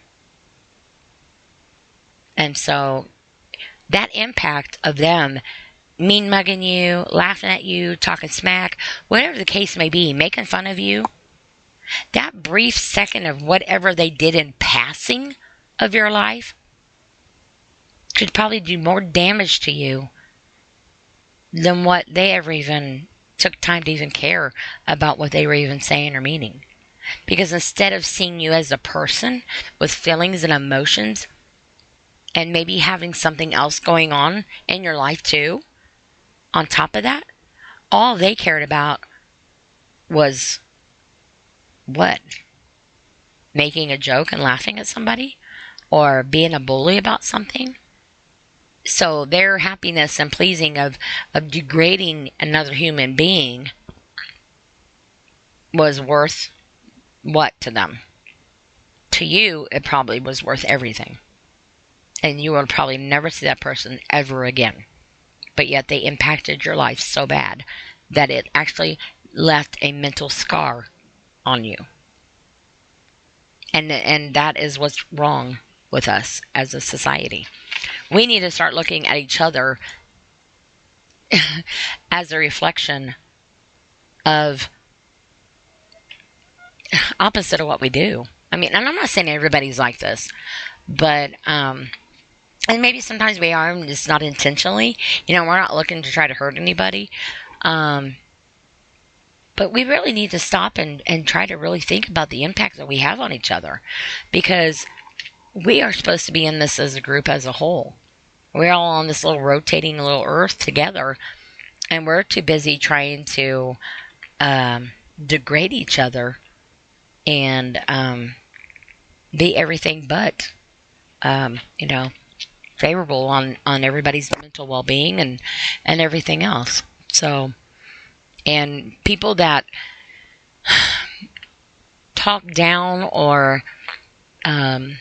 And so that impact of them mean mugging you, laughing at you, talking smack, whatever the case may be, making fun of you, that brief second of whatever they did in passing of your life could probably do more damage to you than what they ever even took time to even care about what they were even saying or meaning. Because instead of seeing you as a person with feelings and emotions, and maybe having something else going on in your life too, on top of that, all they cared about was what? Making a joke and laughing at somebody? Or being a bully about something? So their happiness and pleasing of degrading another human being was worth what to them? To you, it probably was worth everything. And you will probably never see that person ever again. But yet they impacted your life so bad that it actually left a mental scar on you. And that is what's wrong with us as a society. We need to start looking at each other as a reflection of opposite of what we do. I mean, and I'm not saying everybody's like this, but and maybe sometimes we are, and it's not intentionally. We're not looking to try to hurt anybody. But But we really need to stop and try to really think about the impact that we have on each other, because we are supposed to be in this as a group, as a whole. We're all on this little rotating little earth together, and we're too busy trying to degrade each other and be everything but, favorable on everybody's mental well-being and everything else. So, and people that talk down or, I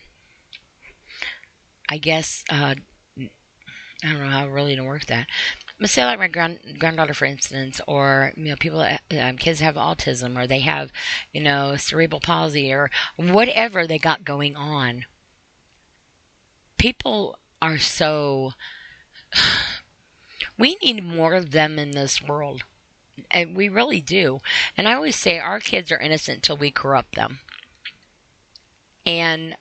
guess, I don't know how really to work that. Let's say like my granddaughter, for instance, or, people that, kids have autism, or they have, cerebral palsy, or whatever they got going on. People are so, we need more of them in this world. And we really do. And I always say our kids are innocent until we corrupt them. And,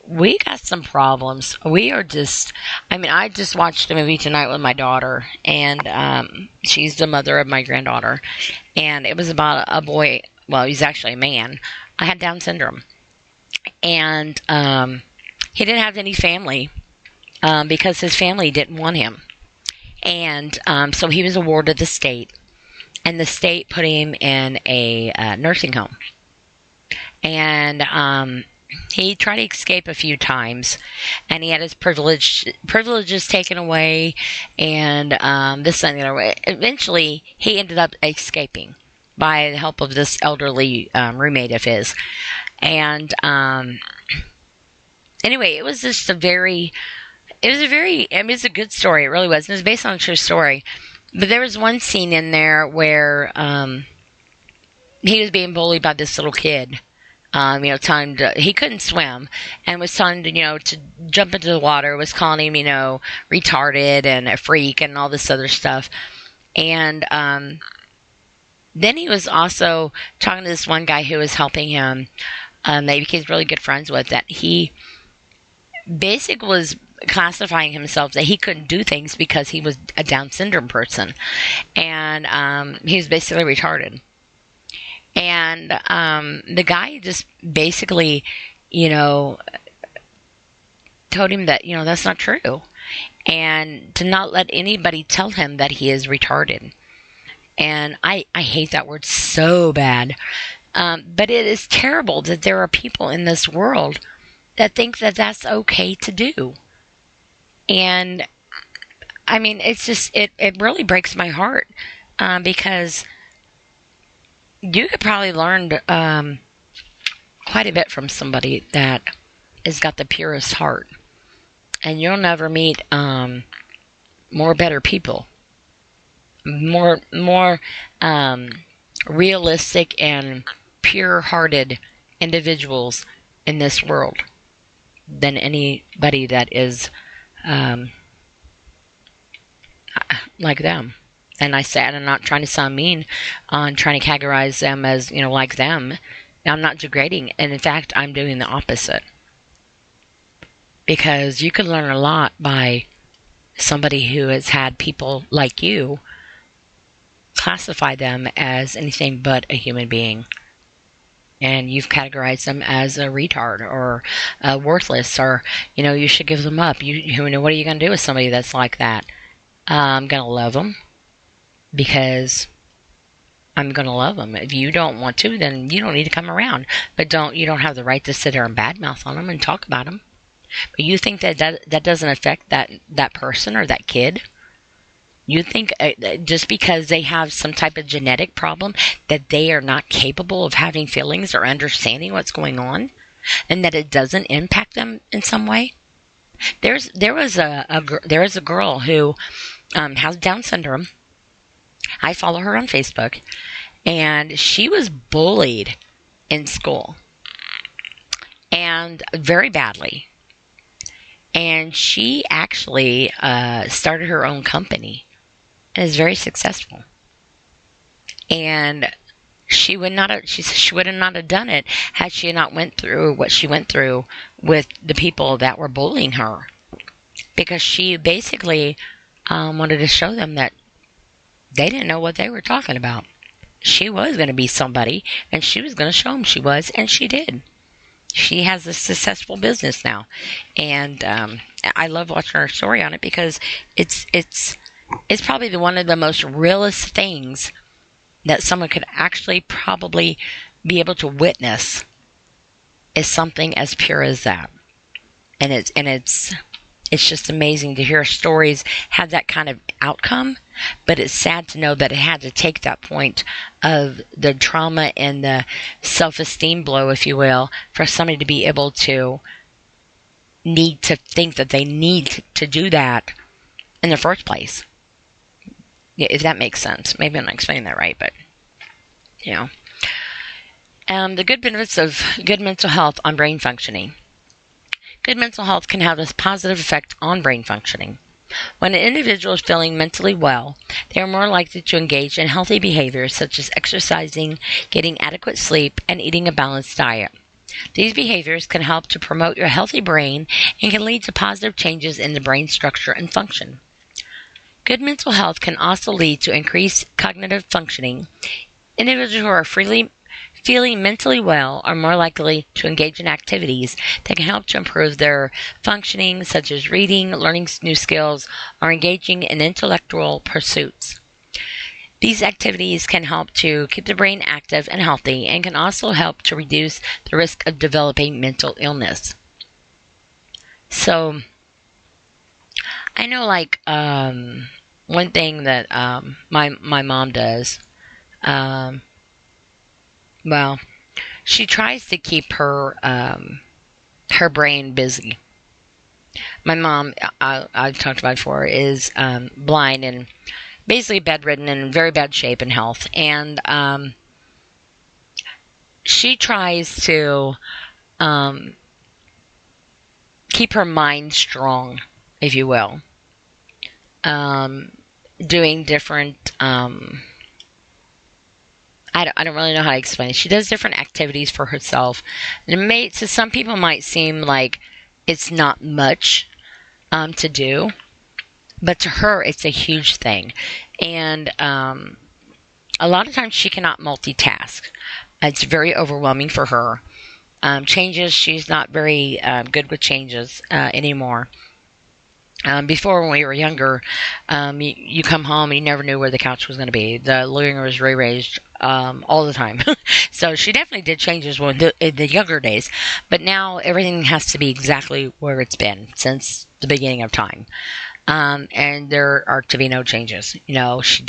we got some problems. We are just, I just watched a movie tonight with my daughter, and she's the mother of my granddaughter, and it was about a boy, well, he's actually a man. I had Down syndrome, and he didn't have any family because his family didn't want him, and so he was awarded the state, and the state put him in a nursing home, and he tried to escape a few times, and he had his privileges taken away, and this and the other way. Eventually, he ended up escaping by the help of this elderly roommate of his. And anyway, it was just it's a good story. It really was. It was based on a true story. But there was one scene in there where he was being bullied by this little kid. Telling him he couldn't swim, and was telling him, to jump into the water, was calling him, retarded and a freak and all this other stuff. And then he was also talking to this one guy who was helping him, that he became really good friends with, that he basically was classifying himself that he couldn't do things because he was a Down syndrome person. And he was basically retarded. And the guy just basically, told him that, that's not true. And to not let anybody tell him that he is retarded. And I hate that word so bad. But it is terrible that there are people in this world that think that that's okay to do. And, it's just, it really breaks my heart. Because you could probably learn quite a bit from somebody that has got the purest heart. And you'll never meet more better people. More realistic and pure-hearted individuals in this world than anybody that is like them. And I said, I'm not trying to sound mean on trying to categorize them as, like them. I'm not degrading. And in fact, I'm doing the opposite. Because you can learn a lot by somebody who has had people like you classify them as anything but a human being. And you've categorized them as a retard or worthless, or, you should give them up. What are you going to do with somebody that's like that? I'm going to love them. Because I'm going to love them. If you don't want to, then you don't need to come around. But you don't have the right to sit there and badmouth on them and talk about them. But you think that doesn't affect that person or that kid? You think just because they have some type of genetic problem that they are not capable of having feelings or understanding what's going on, and that it doesn't impact them in some way? There is a girl who has Down syndrome. I follow her on Facebook, and she was bullied in school, and very badly. And she actually started her own company and is very successful. And she would not have done it had she not went through what she went through with the people that were bullying her, because she basically wanted to show them that they didn't know what they were talking about. She was going to be somebody, and she was going to show them she was, and she did. She has a successful business now, and I love watching her story on it because it's probably one of the most realist things that someone could actually probably be able to witness, is something as pure as that. And it's just amazing to hear stories have that kind of outcome, but it's sad to know that it had to take that point of the trauma and the self-esteem blow, if you will, for somebody to be able to need to think that they need to do that in the first place. Yeah, if that makes sense. Maybe I'm not explaining that right, but, you know. The good benefits of good mental health on brain functioning. Good mental health can have a positive effect on brain functioning. When an individual is feeling mentally well, they are more likely to engage in healthy behaviors such as exercising, getting adequate sleep, and eating a balanced diet. These behaviors can help to promote your healthy brain and can lead to positive changes in the brain structure and function. Good mental health can also lead to increased cognitive functioning. Individuals who are feeling mentally well are more likely to engage in activities that can help to improve their functioning, such as reading, learning new skills, or engaging in intellectual pursuits. These activities can help to keep the brain active and healthy and can also help to reduce the risk of developing mental illness. So, I know one thing that my mom does, well, she tries to keep her brain busy. My mom, I've talked about before, is blind and basically bedridden and in very bad shape and health. And she tries to keep her mind strong, if you will. Doing different... I don't really know how to explain it. She does different activities for herself. And to some people might seem like it's not much to do, but to her it's a huge thing. And a lot of times she cannot multitask. It's very overwhelming for her. Changes, she's not very good with changes anymore. Before, when we were younger, you come home and you never knew where the couch was going to be. The living room was rearranged all the time. So she definitely did changes in the younger days. But now everything has to be exactly where it's been since the beginning of time. And there are to be no changes. You know, she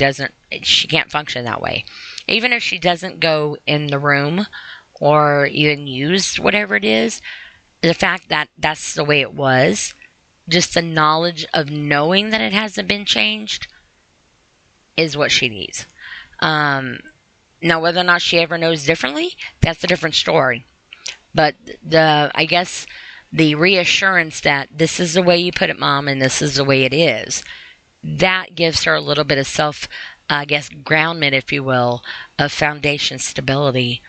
can't function that way. Even if she doesn't go in the room or even use whatever it is, the fact that that's the way it was, just the knowledge of knowing that it hasn't been changed is what she needs. Now, whether or not she ever knows differently, that's a different story. But I guess the reassurance that this is the way you put it, Mom, and this is the way it is, that gives her a little bit of groundment, if you will, of foundation stability,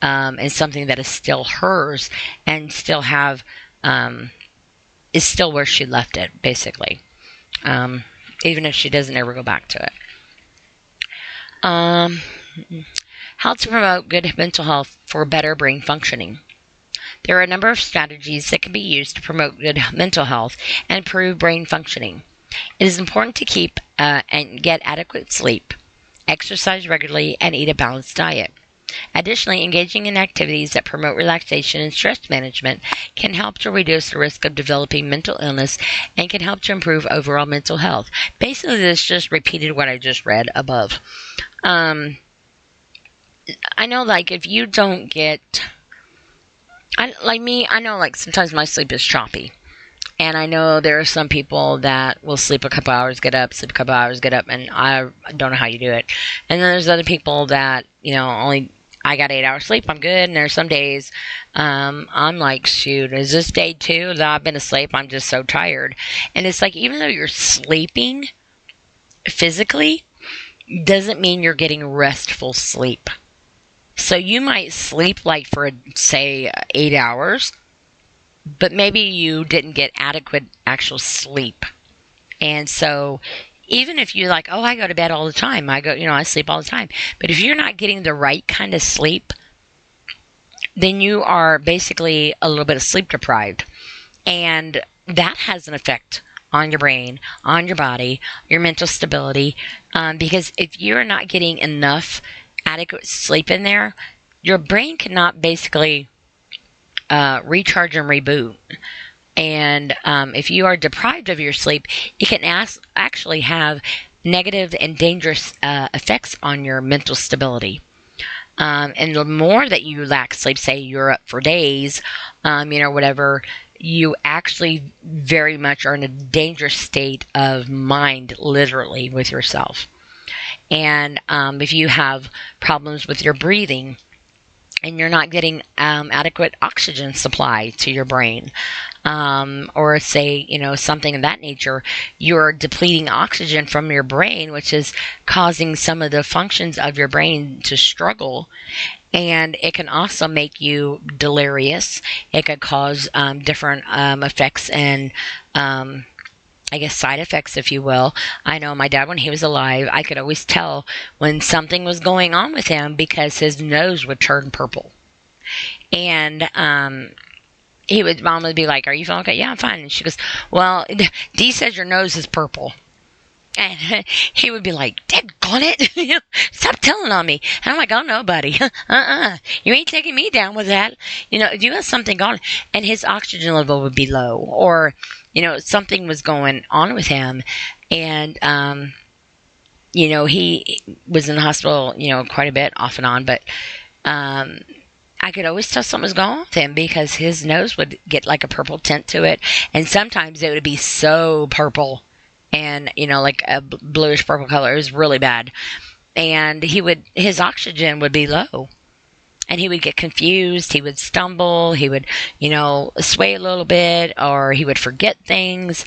and something that is still hers and still have... is still where she left it, basically, even if she doesn't ever go back to it. How to promote good mental health for better brain functioning. There are a number of strategies that can be used to promote good mental health and improve brain functioning. It is important to keep and get adequate sleep, exercise regularly, and eat a balanced diet. Additionally, engaging in activities that promote relaxation and stress management can help to reduce the risk of developing mental illness and can help to improve overall mental health. Basically, this just repeated what I just read above. I know, if you don't get... I know, sometimes my sleep is choppy. And I know there are some people that will sleep a couple hours, get up, sleep a couple hours, get up, and I don't know how you do it. And then there's other people that, I got 8 hours sleep, I'm good. And there's some days I'm like, shoot, is this day 2 that I've been asleep? I'm just so tired. And it's like, even though you're sleeping physically, doesn't mean you're getting restful sleep. So you might sleep for, say, 8 hours, but maybe you didn't get adequate actual sleep. And so even if you like, oh, I go to bed all the time, I sleep all the time. But if you're not getting the right kind of sleep, then you are basically a little bit of sleep deprived. And that has an effect on your brain, on your body, your mental stability. Because if you're not getting enough adequate sleep in there, your brain cannot basically recharge and reboot. And if you are deprived of your sleep, it can actually have negative and dangerous effects on your mental stability. And the more that you lack sleep, say you're up for days, whatever, you actually very much are in a dangerous state of mind, literally, with yourself. And if you have problems with your breathing, and you're not getting adequate oxygen supply to your brain, or say, something of that nature, you're depleting oxygen from your brain, which is causing some of the functions of your brain to struggle. And it can also make you delirious. It could cause different effects and side effects, if you will. I know my dad, when he was alive, I could always tell when something was going on with him because his nose would turn purple. And Mom would be like, are you feeling okay? Yeah, I'm fine. And she goes, well, Dee says your nose is purple. And he would be like, daggone it, stop telling on me. And I'm like, oh, no, buddy, you ain't taking me down with that. You have something going. And his oxygen level would be low, or, something was going on with him. And, he was in the hospital, quite a bit off and on. But I could always tell something was going on with him because his nose would get like a purple tint to it. And sometimes it would be so purple. And, like a bluish purple color. It was really bad. And his oxygen would be low. And he would get confused. He would stumble. He would, sway a little bit, or he would forget things.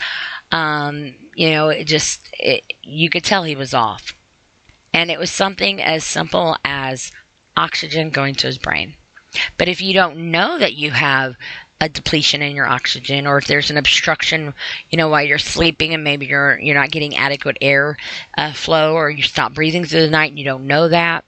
You could tell he was off. And it was something as simple as oxygen going to his brain. But if you don't know that you have a depletion in your oxygen, or if there's an obstruction, while you're sleeping, and maybe you're not getting adequate air flow, or you stop breathing through the night and you don't know that,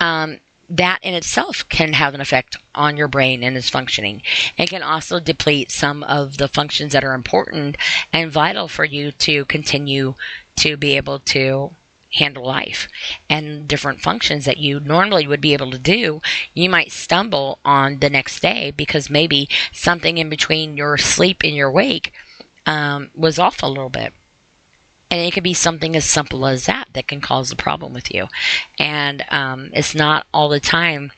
that in itself can have an effect on your brain and its functioning. It can also deplete some of the functions that are important and vital for you to continue to be able to handle life, and different functions that you normally would be able to do, you might stumble on the next day because maybe something in between your sleep and your wake was off a little bit. And it could be something as simple as that can cause a problem with you. And it's not all the time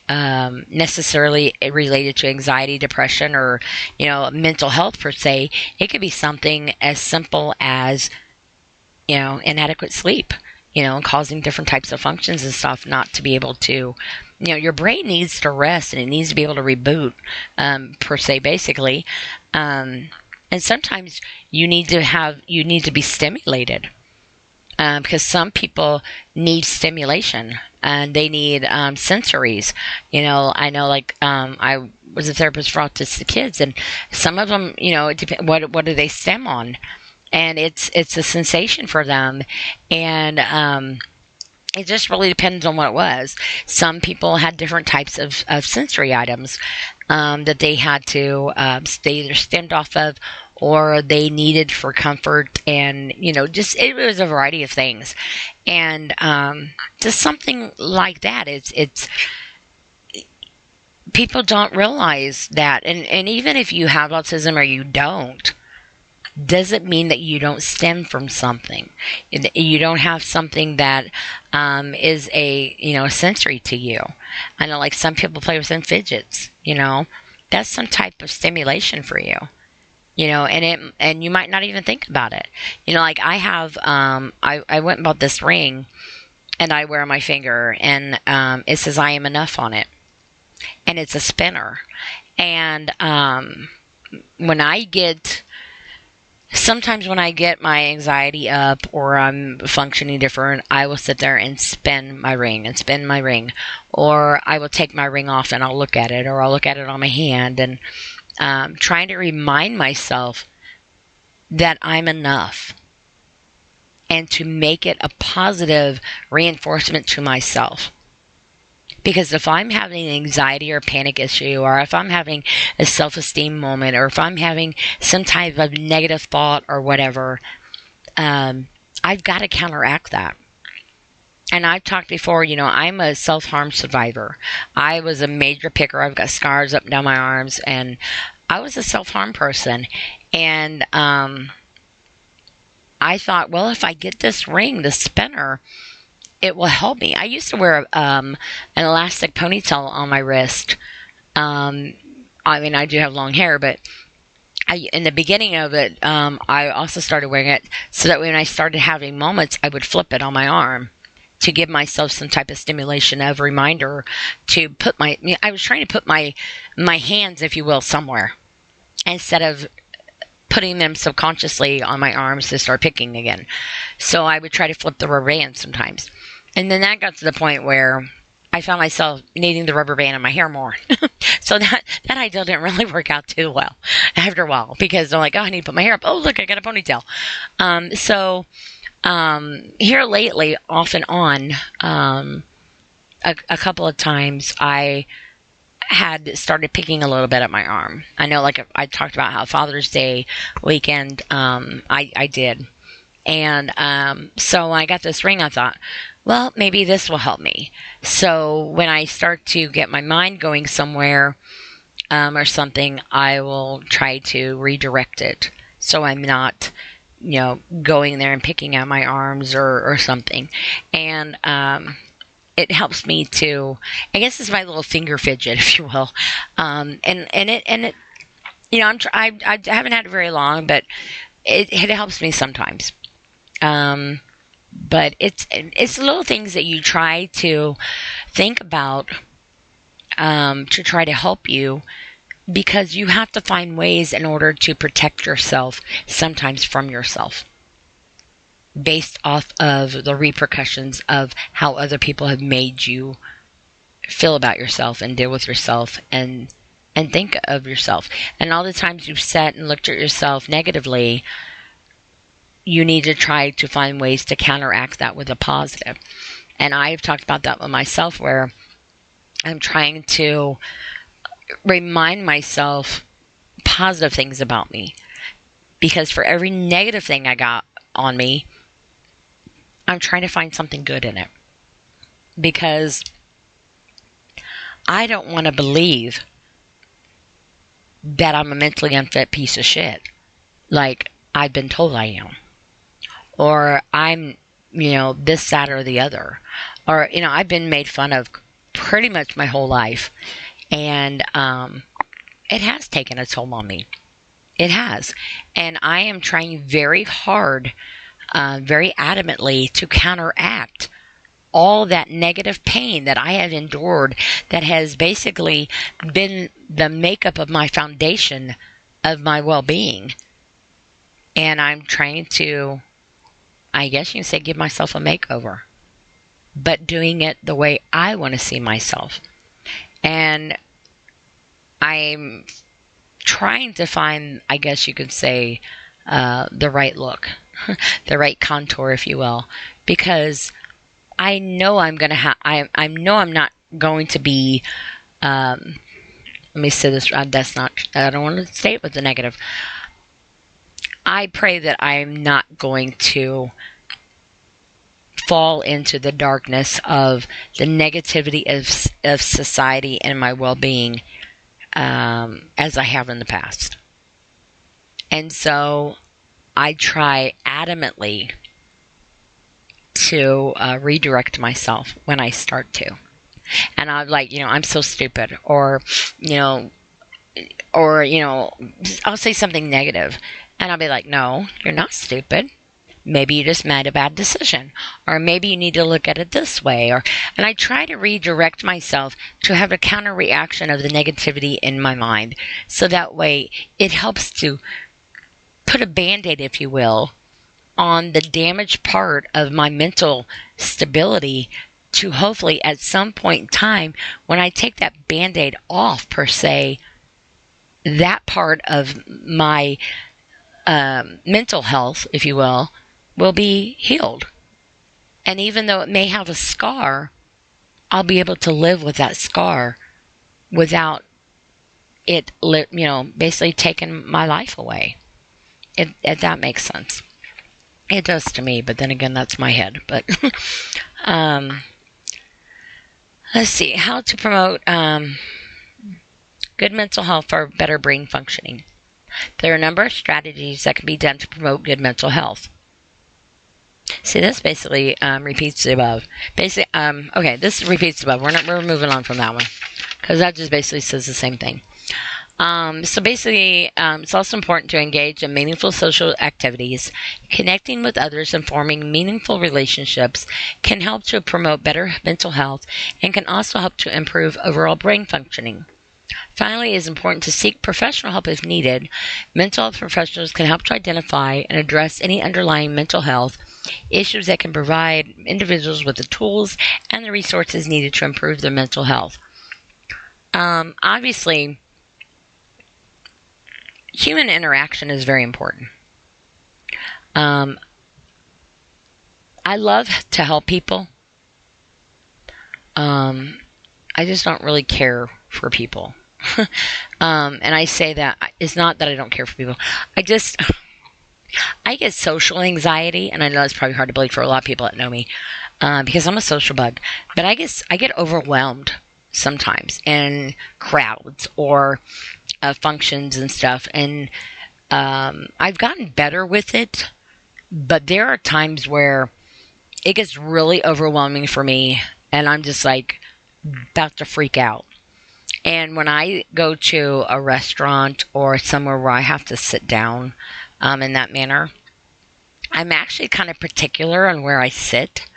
necessarily related to anxiety, depression, or mental health per se. It could be something as simple as inadequate sleep, causing different types of functions and stuff not to be able to, your brain needs to rest, and it needs to be able to reboot, per se, basically. And sometimes you need to be stimulated, because some people need stimulation and they need sensories. I know, like, I was a therapist for autistic kids, and some of them, it depends, what do they stem on? And it's a sensation for them. And it just really depends on what it was. Some people had different types of sensory items that they had to stay either stemmed off of, or they needed for comfort. And, it was a variety of things. And just something like that. It's people don't realize that. And even if you have autism or you don't, doesn't mean that you don't stem from something. You don't have something that is a sensory to you. I know, like, some people play with them fidgets. That's some type of stimulation for you. And you might not even think about it. Like, I have I went and bought this ring, and I wear on my finger, and it says "I am enough" on it, and it's a spinner. And sometimes when I get my anxiety up, or I'm functioning different, I will sit there and spin my ring. Or I will take my ring off and I'll look at it, or I'll look at it on my hand, and trying to remind myself that I'm enough. and to make it a positive reinforcement to myself. Because if I'm having an anxiety or panic issue, or if I'm having a self-esteem moment, or if I'm having some type of negative thought or whatever, I've got to counteract that. And I've talked before, I'm a self-harm survivor. I was a major picker. I've got scars up and down my arms, and I was a self-harm person. And I thought, well, if I get this ring, the spinner, it will help me. I used to wear an elastic ponytail on my wrist. I do have long hair, but in the beginning of it, I also started wearing it so that when I started having moments, I would flip it on my arm to give myself some type of stimulation, of reminder to put I was trying to put my hands, if you will, somewhere instead of putting them subconsciously on my arms to start picking again. So I would try to flip the rubber band sometimes. And then that got to the point where I found myself needing the rubber band in my hair more. So that idea didn't really work out too well after a while, because I'm like, oh, I need to put my hair up. Oh, look, I got a ponytail. Here lately, off and on, a couple of times I had started picking a little bit at my arm. I know, like I talked about how Father's Day weekend, I did. And so when I got this ring, I thought, well, maybe this will help me. So when I start to get my mind going somewhere or something, I will try to redirect it so I'm not, going there and picking at my arms or something. And it helps me to, I guess it's my little finger fidget, if you will. I haven't had it very long, but it helps me sometimes. But it's little things that you try to think about to try to help you, because you have to find ways in order to protect yourself sometimes from yourself, based off of the repercussions of how other people have made you feel about yourself and deal with yourself and think of yourself. And all the times you've sat and looked at yourself negatively, you need to try to find ways to counteract that with a positive. And I've talked about that with myself, where I'm trying to remind myself positive things about me. Because for every negative thing I got on me, I'm trying to find something good in it. Because I don't want to believe that I'm a mentally unfit piece of shit, like I've been told I am. Or I'm, this, that, or the other. Or, I've been made fun of pretty much my whole life. And it has taken a toll on me. It has. And I am trying very hard, very adamantly, to counteract all that negative pain that I have endured, that has basically been the makeup of my foundation of my well-being. And I'm trying to, I guess you can say, give myself a makeover, but doing it the way I want to see myself. And I'm trying to find, I guess you could say, the right look, the right contour, if you will, because I know I'm going to I know I'm not going to be, let me say this, that's not, I don't want to say it with the negative. I pray that I'm not going to fall into the darkness of the negativity of society and my well-being as I have in the past. And so I try adamantly to redirect myself when I start to. And I'm like, I'm so stupid, or I'll say something negative, and I'll be like, no, you're not stupid. Maybe you just made a bad decision, or maybe you need to look at it this way, and I try to redirect myself to have a counter reaction of the negativity in my mind, so that way it helps to put a Band-Aid, if you will, on the damaged part of my mental stability, to hopefully at some point in time, when I take that Band-Aid off, per se, that part of my mental health, if you will will be healed. And even though it may have a scar, I'll be able to live with that scar without it, basically taking my life away. If that makes sense. It does to me, but then again, that's my head. But let's see, how to promote good mental health for better brain functioning. There are a number of strategies that can be done to promote good mental health. See, this basically repeats the above. Okay, this repeats the above. We're moving on from that one because that just basically says the same thing. So basically, it's also important to engage in meaningful social activities. Connecting with others and forming meaningful relationships can help to promote better mental health and can also help to improve overall brain functioning. Finally, it is important to seek professional help if needed. Mental health professionals can help to identify and address any underlying mental health issues that can provide individuals with the tools and the resources needed to improve their mental health. Obviously, human interaction is very important. I love to help people. I just don't really care for people. And I say that it's not that I don't care for people. I get social anxiety, and I know it's probably hard to believe for a lot of people that know me, because I'm a social bug. But I get overwhelmed sometimes in crowds or functions and stuff, and I've gotten better with it, but there are times where it gets really overwhelming for me, and I'm just like about to freak out. And when I go to a restaurant or somewhere where I have to sit down in that manner, I'm actually kind of particular on where I sit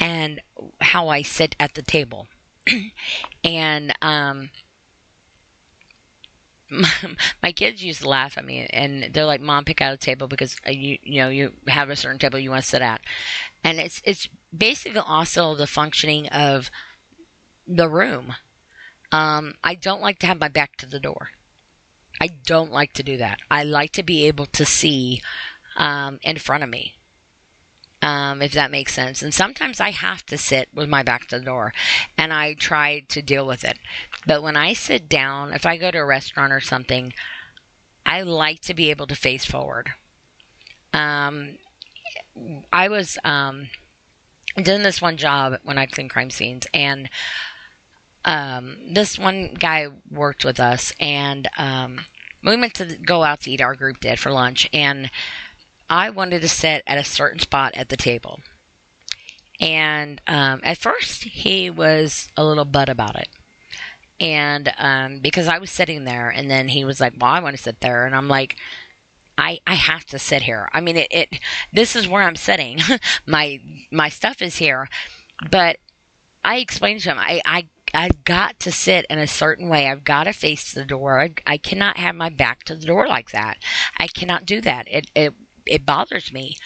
and how I sit at the table. And my kids used to laugh at me, and they're like, "Mom, pick out a table because you have a certain table you want to sit at." And it's basically also the functioning of the room. I don't like to have my back to the door. I don't like to do that. I like to be able to see in front of me, if that makes sense. And sometimes I have to sit with my back to the door, and I try to deal with it. But when I sit down, if I go to a restaurant or something, I like to be able to face forward. I was doing this one job when I cleaned crime scenes, and this one guy worked with us, and we went to go out to eat, our group did, for lunch, and I wanted to sit at a certain spot at the table. And at first, he was a little butt about it. And because I was sitting there, and then he was like, "Well, I want to sit there." And I'm like, I have to sit here. I mean, this is where I'm sitting. My stuff is here. But I explained to him, I've got to sit in a certain way. I've got to face the door. I cannot have my back to the door like that. I cannot do that. It bothers me.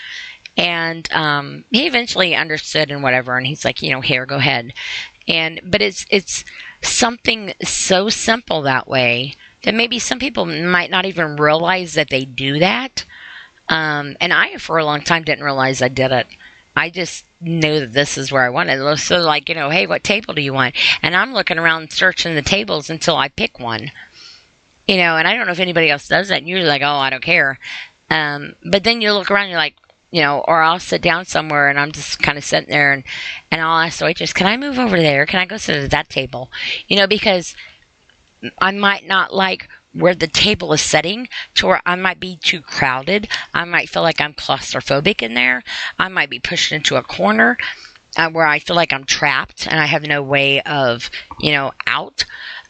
And he eventually understood and whatever. And he's like, here, go ahead. But it's something so simple that way that maybe some people might not even realize that they do that. And I, for a long time, didn't realize I did it. I just knew that this is where I wanted. So like, hey, what table do you want? And I'm looking around searching the tables until I pick one. And I don't know if anybody else does that. And you're like, oh, I don't care. But then you look around, you're like, or I'll sit down somewhere and I'm just kind of sitting there and I'll ask the waitress, can I move over there? Can I go sit at that table? Because I might not like where the table is sitting to where I might be too crowded. I might feel like I'm claustrophobic in there. I might be pushed into a corner where I feel like I'm trapped and I have no way of, out.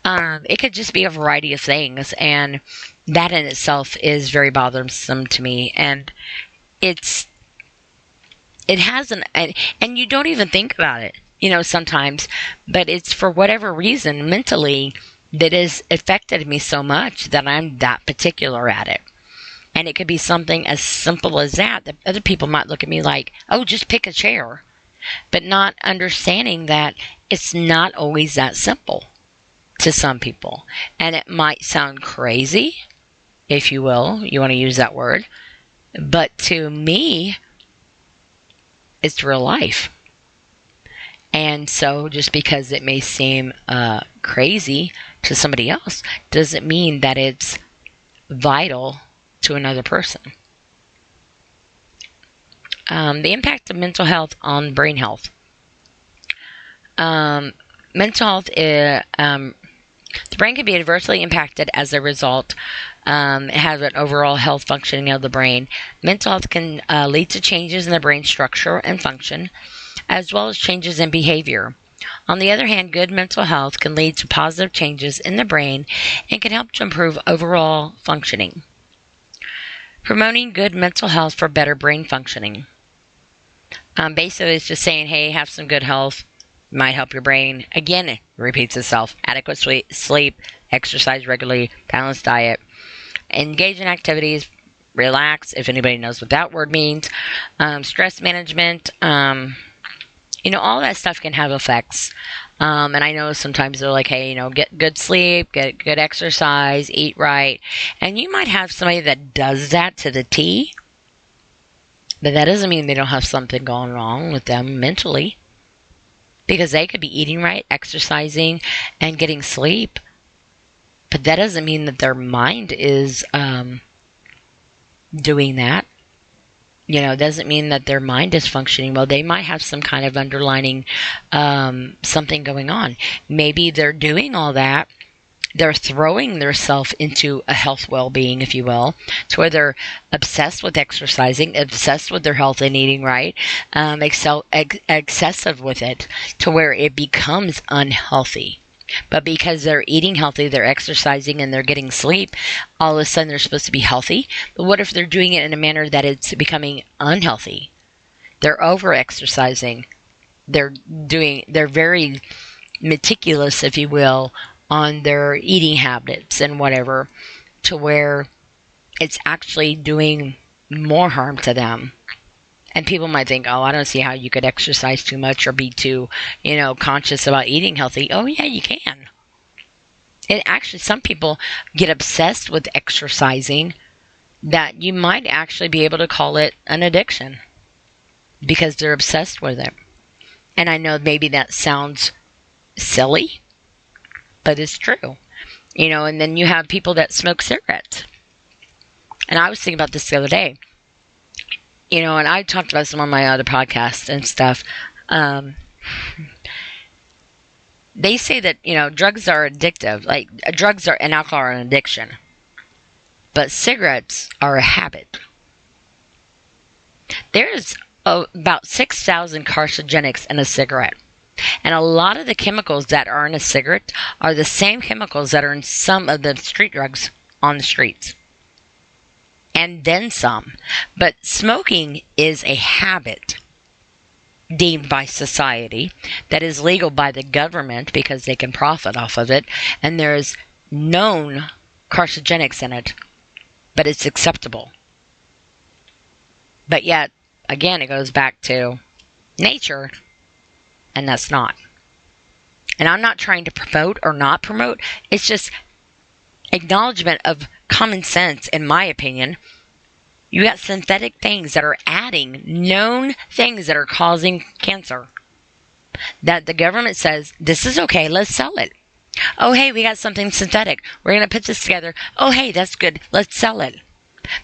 It could just be a variety of things. And that in itself is very bothersome to me. And it has and you don't even think about it, sometimes, but it's for whatever reason mentally that has affected me so much that I'm that particular at it. And it could be something as simple as that other people might look at me like, oh, just pick a chair, but not understanding that it's not always that simple to some people. And it might sound crazy, if you will, you want to use that word, but to me, it's real life. And so just because it may seem crazy to somebody else doesn't mean that it's vital to another person. The impact of mental health on brain health. Mental health, the brain can be adversely impacted as a result. It has an overall health functioning of the brain. Mental health can lead to changes in the brain structure and function, as well as changes in behavior. On the other hand, good mental health can lead to positive changes in the brain and can help to improve overall functioning. Promoting good mental health for better brain functioning. Basically, it's just saying, hey, have some good health. Might help your brain. Again, it repeats itself. Adequate sleep, exercise regularly, balanced diet, engage in activities, relax, if anybody knows what that word means, stress management, all that stuff can have effects. And I know sometimes they're like, hey, get good sleep, get good exercise, eat right. And you might have somebody that does that to the T, but that doesn't mean they don't have something going wrong with them mentally. Because they could be eating right, exercising, and getting sleep. But that doesn't mean that their mind is doing that. Doesn't mean that their mind is functioning well. They might have some kind of underlining something going on. Maybe they're doing all that. They're throwing themselves into a health well-being, if you will, to where they're obsessed with exercising, obsessed with their health and eating right, excessive with it, to where it becomes unhealthy. But because they're eating healthy, they're exercising, and they're getting sleep, all of a sudden they're supposed to be healthy. But what if they're doing it in a manner that it's becoming unhealthy? They're over-exercising. They're very meticulous, if you will, on their eating habits and whatever, to where it's actually doing more harm to them. And people might think, oh, I don't see how you could exercise too much or be too, conscious about eating healthy. Oh, yeah, you can. Some people get obsessed with exercising that you might actually be able to call it an addiction because they're obsessed with it. And I know maybe that sounds silly, but it's true. And then you have people that smoke cigarettes. And I was thinking about this the other day. And I talked about some on my other podcasts and stuff. They say that, drugs are addictive. Like, drugs and alcohol are an addiction. But cigarettes are a habit. There's about 6,000 carcinogenics in a cigarette. And a lot of the chemicals that are in a cigarette are the same chemicals that are in some of the street drugs on the streets. And then some. But smoking is a habit deemed by society that is legal by the government because they can profit off of it. And there's known carcinogenics in it, but it's acceptable. But yet, again, it goes back to nature. And that's not. And I'm not trying to promote or not promote. It's just acknowledgement of common sense, in my opinion. You got synthetic things that are adding known things that are causing cancer. That the government says, this is okay, let's sell it. Oh, hey, we got something synthetic. We're going to put this together. Oh, hey, that's good. Let's sell it.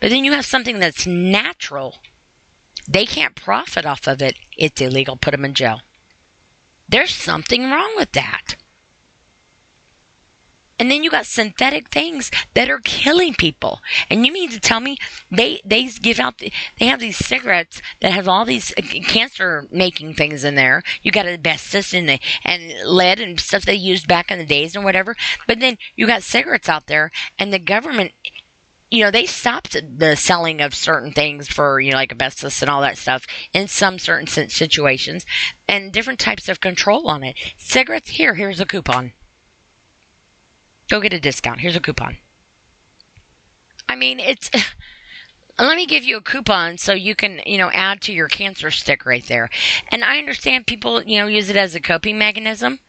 But then you have something that's natural. They can't profit off of it. It's illegal. Put them in jail. There's something wrong with that. And then you got synthetic things that are killing people. And you mean to tell me they have these cigarettes that have all these cancer making things in there. You got asbestos and lead and stuff they used back in the days and whatever. But then you got cigarettes out there, and the government, they stopped the selling of certain things for, like asbestos and all that stuff in some certain situations, and different types of control on it. Cigarettes, here's a coupon. Go get a discount. Here's a coupon. I mean, let me give you a coupon so you can, add to your cancer stick right there. And I understand people, use it as a coping mechanism.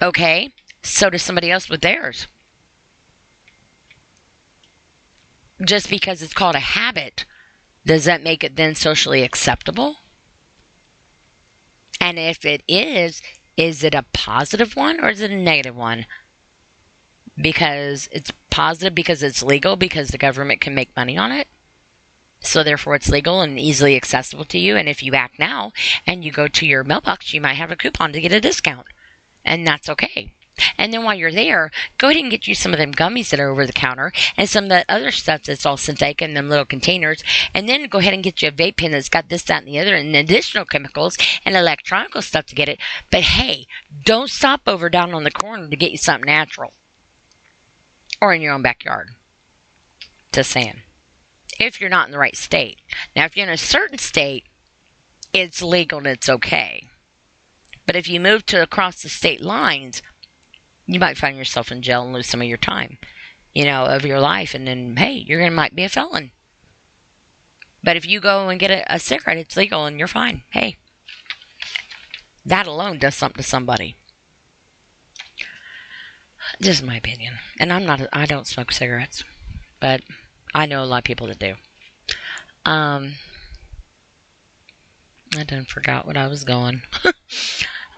Okay. So does somebody else with theirs. Just because it's called a habit Does that make it then socially acceptable? And if it is it a positive one or is it a negative one? Because it's positive because it's legal, because the government can make money on it. So therefore it's legal and easily accessible to you. And if you act now and you go to your mailbox, you might have a coupon to get a discount. And that's okay. And then while you're there, go ahead and get you some of them gummies that are over the counter and some of that other stuff that's all synthetic in them little containers. And then go ahead and get you a vape pen that's got this, that, and the other, and additional chemicals and electronic stuff to get it. But hey, don't stop over down on the corner to get you something natural. Or in your own backyard. Just saying. If you're not in the right state. Now, if you're in a certain state, it's legal and it's okay. But if you move to across the state lines, you might find yourself in jail and lose some of your time, of your life. And then, hey, you might be a felon. But if you go and get a cigarette, it's legal and you're fine. Hey, that alone does something to somebody. Just my opinion. And I don't smoke cigarettes. But I know a lot of people that do. I done forgot what I was going.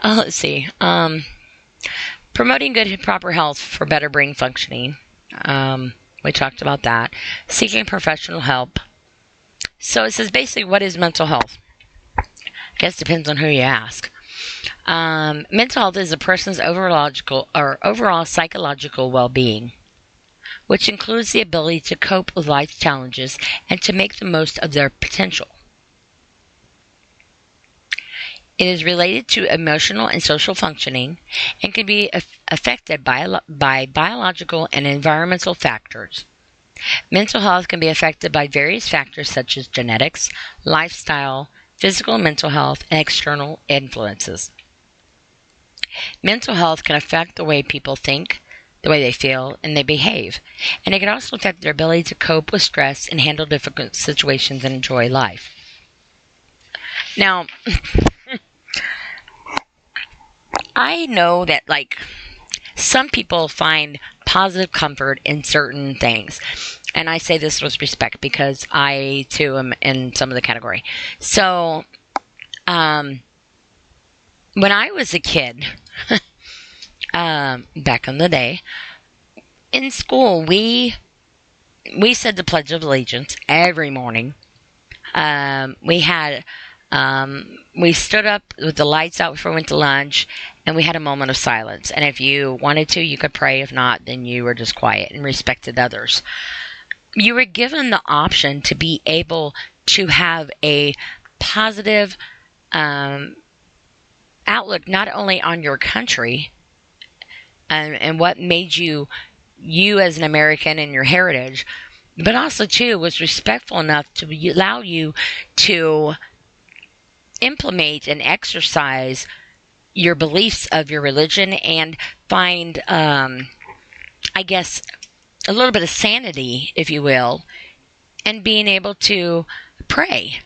Let's see. Promoting good and proper health for better brain functioning. We talked about that. Seeking professional help. So it says basically, what is mental health? I guess it depends on who you ask. Mental health is a person's overall psychological well-being, which includes the ability to cope with life's challenges and to make the most of their potential. It is related to emotional and social functioning and can be affected by biological and environmental factors. Mental health can be affected by various factors such as genetics, lifestyle, physical and mental health, and external influences. Mental health can affect the way people think, the way they feel, and they behave. And it can also affect their ability to cope with stress and handle difficult situations and enjoy life. Now, I know that, some people find positive comfort in certain things. And I say this with respect because I, too, am in some of the category. So, when I was a kid, back in the day, in school, we said the Pledge of Allegiance every morning. We stood up with the lights out before we went to lunch, and we had a moment of silence. And if you wanted to, you could pray. If not, then you were just quiet and respected others. You were given the option to be able to have a positive outlook, not only on your country and what made you as an American and your heritage, but also, too, was respectful enough to allow you to implement and exercise your beliefs of your religion and find, I guess, a little bit of sanity, if you will, and being able to pray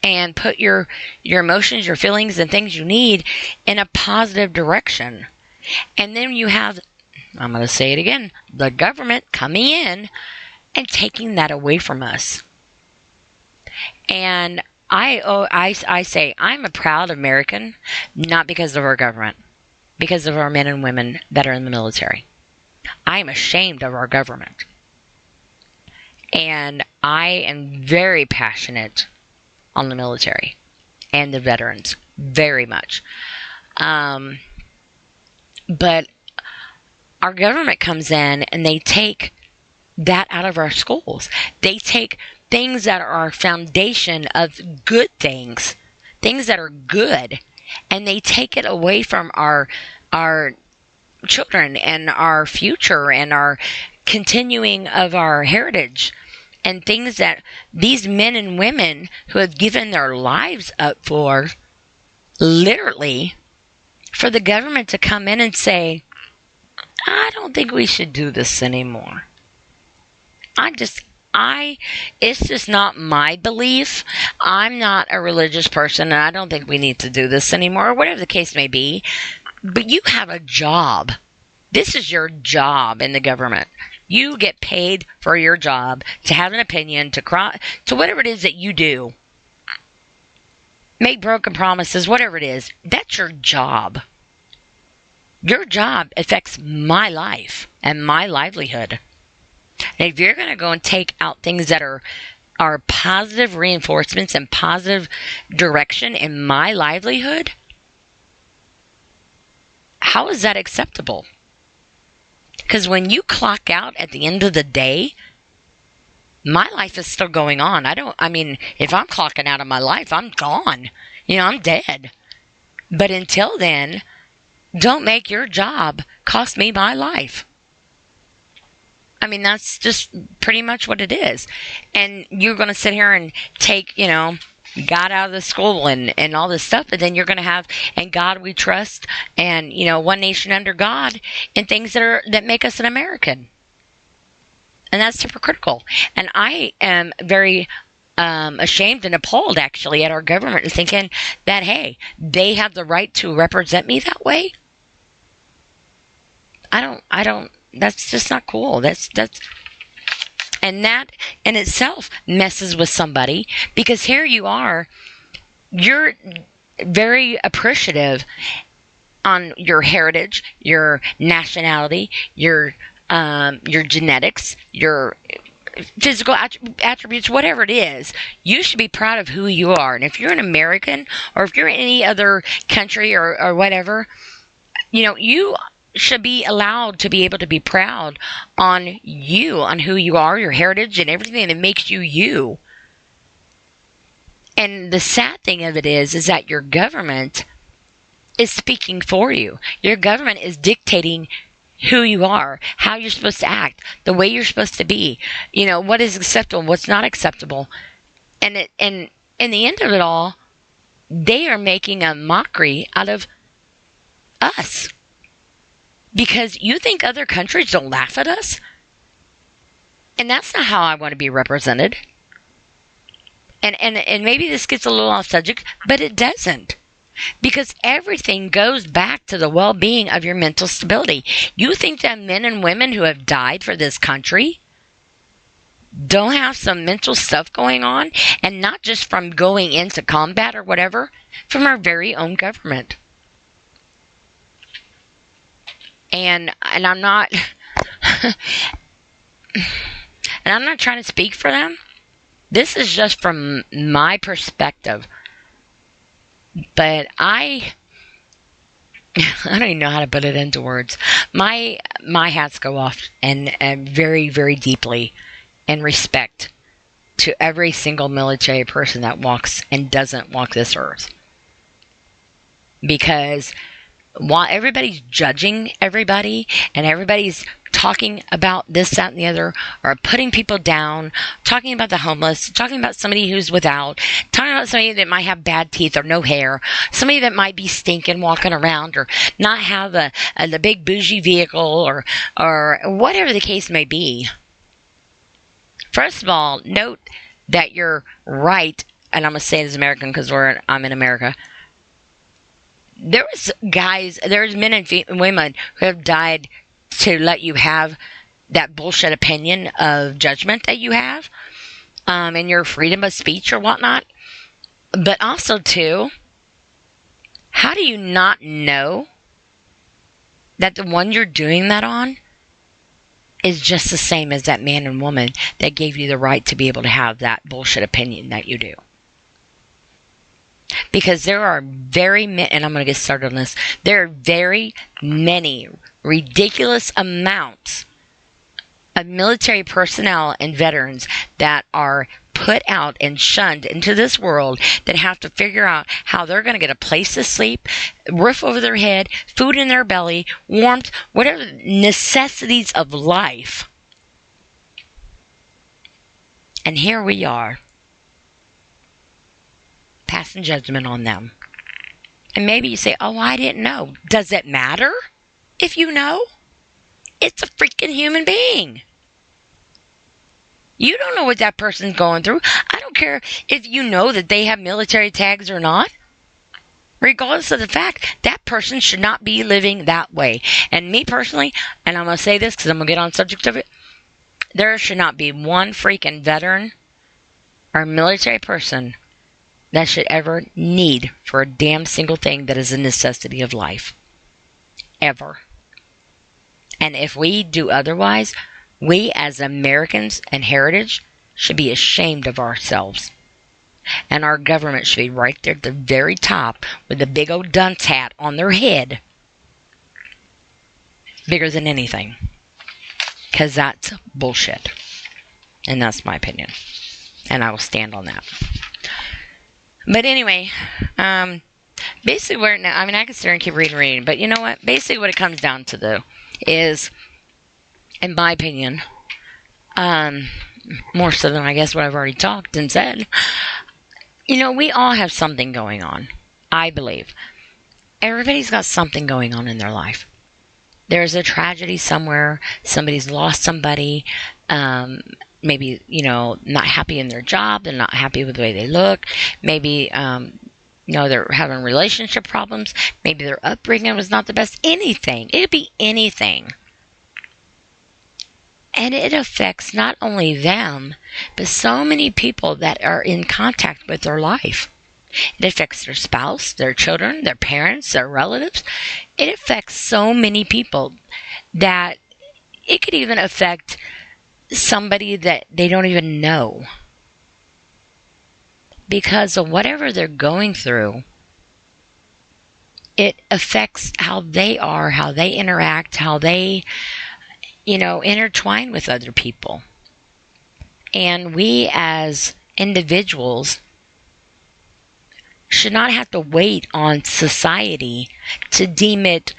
and put your emotions, your feelings, and things you need in a positive direction. And then you have, I'm going to say it again, the government coming in and taking that away from us. And I say I'm a proud American, not because of our government, because of our men and women that are in the military. I am ashamed of our government. And I am very passionate on the military and the veterans, very much. But our government comes in and they take that out of our schools. They take things that are our foundation of good things that are good, and they take it away from our children and our future and our continuing of our heritage, and things that these men and women who have given their lives up for, literally, for the government to come in and say, I don't think we should do this anymore. It's just not my belief. I'm not a religious person, and I don't think we need to do this anymore, or whatever the case may be. But you have a job This is your job in the government. You get paid for your job to have an opinion, to whatever it is that you do. Make broken promises, whatever it is. That's your job. Your job affects my life and my livelihood. And if you're going to go and take out things that are positive reinforcements and positive direction in my livelihood, how is that acceptable? Because when you clock out at the end of the day, my life is still going on. If I'm clocking out of my life, I'm gone. I'm dead. But until then, don't make your job cost me my life. That's just pretty much what it is. And you're going to sit here and take, God out of the school and all this stuff, but then you're going to have, and God we trust, and, one nation under God, and things that make us an American. And that's hypocritical. And I am very ashamed and appalled, actually, at our government, thinking that, hey, they have the right to represent me that way. I don't, that's just not cool. And that in itself messes with somebody, because here you are, you're very appreciative on your heritage, your nationality, your genetics, your physical attributes, whatever it is. You should be proud of who you are. And if you're an American, or if you're in any other country or whatever, you should be allowed to be able to be proud on you, on who you are, your heritage, and everything that makes you you. And the sad thing of it is that your government is speaking for you. Your government is dictating who you are, how you're supposed to act, the way you're supposed to be, what is acceptable, what's not acceptable. And in the end of it all, they are making a mockery out of us. Because you think other countries don't laugh at us? And that's not how I want to be represented. And maybe this gets a little off subject, but it doesn't. Because everything goes back to the well-being of your mental stability. You think that men and women who have died for this country don't have some mental stuff going on? And not just from going into combat or whatever, from our very own government. And I'm not and I'm not trying to speak for them. This is just from my perspective. But I don't even know how to put it into words. My hats go off and very, very deeply in respect to every single military person that walks and doesn't walk this earth. Because while everybody's judging everybody and everybody's talking about this, that, and the other, or putting people down, talking about the homeless, talking about somebody who's without, talking about somebody that might have bad teeth or no hair, somebody that might be stinking walking around or not have the big bougie vehicle or whatever the case may be. First of all, note that you're right, and I'm going to say it as American because I'm in America. There's men and women who have died to let you have that bullshit opinion of judgment that you have, and your freedom of speech or whatnot. But also, too, how do you not know that the one you're doing that on is just the same as that man and woman that gave you the right to be able to have that bullshit opinion that you do? Because there are very many, and I'm going to get started on this, there are very many ridiculous amounts of military personnel and veterans that are put out and shunned into this world that have to figure out how they're going to get a place to sleep, roof over their head, food in their belly, warmth, whatever necessities of life. And here we are, passing judgment on them. And maybe you say, oh, I didn't know. Does it matter if you know? It's a freaking human being. You don't know what that person's going through. I don't care if you know that they have military tags or not. regardless of the fact that person should not be living that way. And me personally, and I'm going to say this because I'm going to get on the subject of it, there should not be one freaking veteran or military person that should ever need for a damn single thing that is a necessity of life. Ever. And if we do otherwise, we as Americans and heritage should be ashamed of ourselves. And our government should be right there at the very top with the big old dunce hat on their head. Bigger than anything. Because that's bullshit. And that's my opinion. And I will stand on that. But anyway, basically I could sit here and keep reading, but you know what? Basically what it comes down to, though, is, in my opinion, more so than I guess what I've already talked and said, we all have something going on, I believe. Everybody's got something going on in their life. There's a tragedy somewhere. Somebody's lost somebody. Maybe, not happy in their job. They're not happy with the way they look. Maybe, they're having relationship problems. Maybe their upbringing was not the best. Anything. It could be anything. And it affects not only them, but so many people that are in contact with their life. It affects their spouse, their children, their parents, their relatives. It affects so many people that it could even affect somebody that they don't even know. Because of whatever they're going through, it affects how they are, how they interact, how they, intertwine with other people. And we as individuals should not have to wait on society to deem it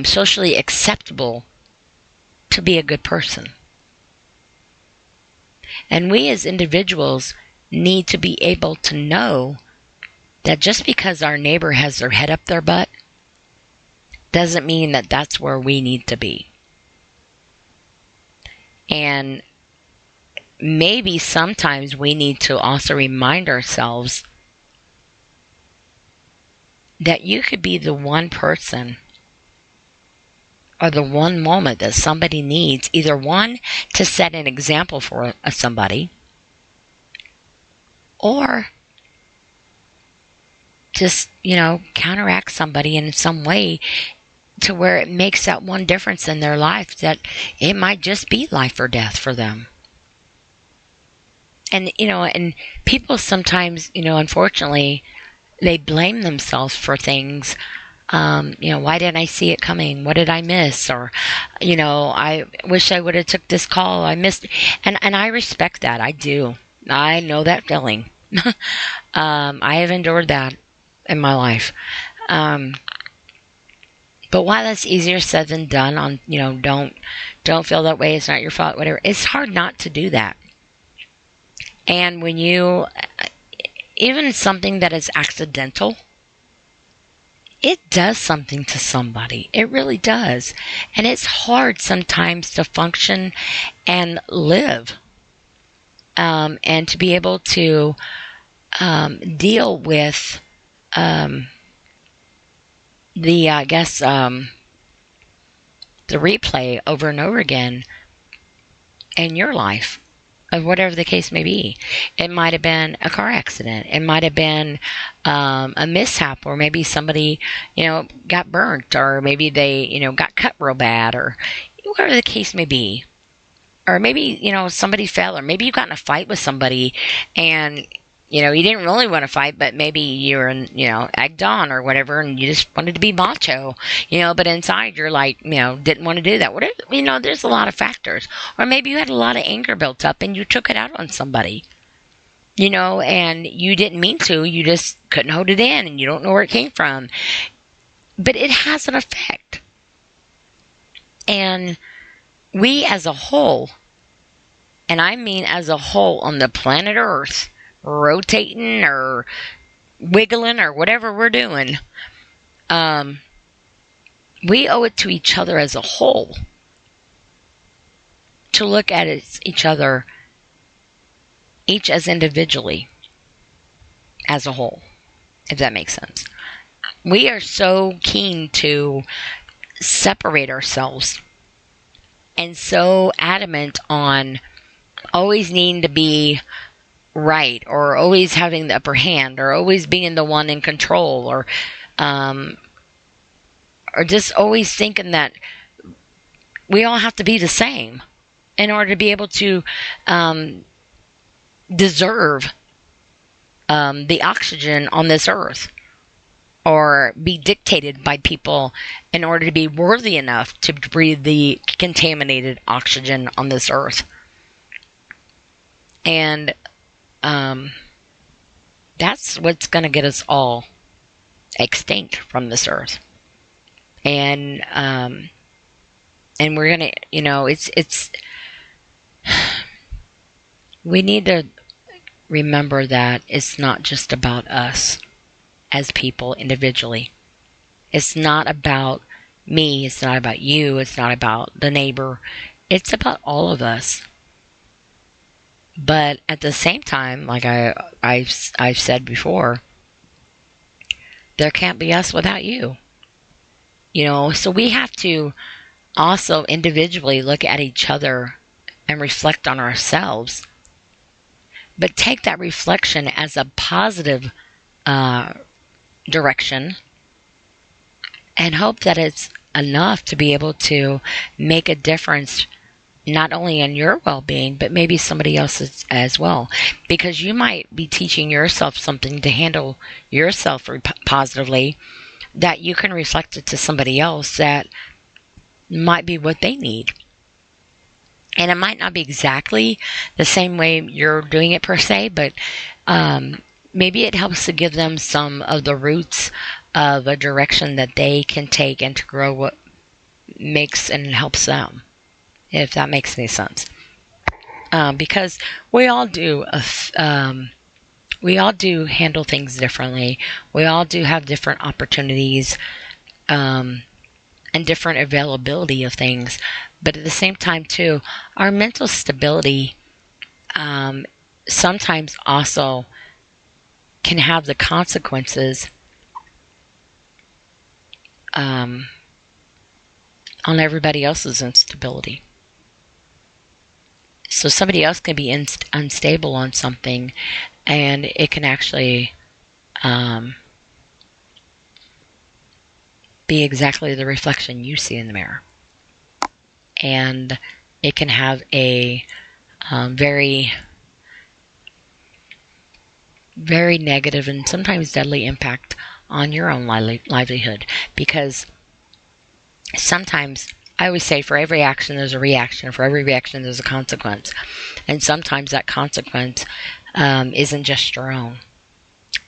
socially acceptable to be a good person. And we as individuals need to be able to know that just because our neighbor has their head up their butt doesn't mean that that's where we need to be. And maybe sometimes we need to also remind ourselves that you could be the one person or the one moment that somebody needs, either one, to set an example for somebody, or just, counteract somebody in some way to where it makes that one difference in their life, that it might just be life or death for them. And, and people sometimes, unfortunately, they blame themselves for things. Why didn't I see it coming? What did I miss? Or, I wish I would have took this call. I missed. And I respect that. I do. I know that feeling. I have endured that in my life. But while that's easier said than done on, don't feel that way. It's not your fault, whatever. It's hard not to do that. And when even something that is accidental, it does something to somebody. It really does. And it's hard sometimes to function and live. And to be able to deal with the replay over and over again in your life, of whatever the case may be. It might have been a car accident. It might have been a mishap, or maybe somebody, got burnt, or maybe they, got cut real bad, or whatever the case may be. Or maybe, somebody fell, or maybe you got in a fight with somebody and, you didn't really want to fight, but maybe you were, egged on or whatever, and you just wanted to be macho, but inside you're like, didn't want to do that. Whatever, there's a lot of factors. Or maybe you had a lot of anger built up and you took it out on somebody, and you didn't mean to, you just couldn't hold it in and you don't know where it came from. But it has an effect. And we as a whole, and I mean as a whole on the planet Earth, rotating or wiggling or whatever we're doing, we owe it to each other as a whole to look at each other, each as individually, as a whole, if that makes sense. we are so keen to separate ourselves and so adamant on always needing to be right, or always having the upper hand, or always being the one in control, or just always thinking that we all have to be the same in order to be able to deserve the oxygen on this earth, or be dictated by people in order to be worthy enough to breathe the contaminated oxygen on this earth. And that's what's going to get us all extinct from this earth. And we're going to, it's we need to remember that it's not just about us as people individually. It's not about me. It's not about you. It's not about the neighbor. It's about all of us. But at the same time, like I've said before, there can't be us without you. So we have to also individually look at each other and reflect on ourselves. But take that reflection as a positive direction, and hope that it's enough to be able to make a difference, not only in your well-being, but maybe somebody else's as well. Because you might be teaching yourself something to handle yourself positively, that you can reflect it to somebody else that might be what they need. And it might not be exactly the same way you're doing it per se, but maybe it helps to give them some of the roots of a direction that they can take and to grow what makes and helps them, if that makes any sense. Because we all do handle things differently. We all do have different opportunities and different availability of things. But at the same time, too, our mental stability sometimes also can have the consequences on everybody else's instability. So somebody else can be unstable on something, and it can actually be exactly the reflection you see in the mirror. And it can have a very, very negative and sometimes deadly impact on your own livelihood. Because sometimes, I always say, for every action there's a reaction. For every reaction there's a consequence. And sometimes that consequence isn't just your own.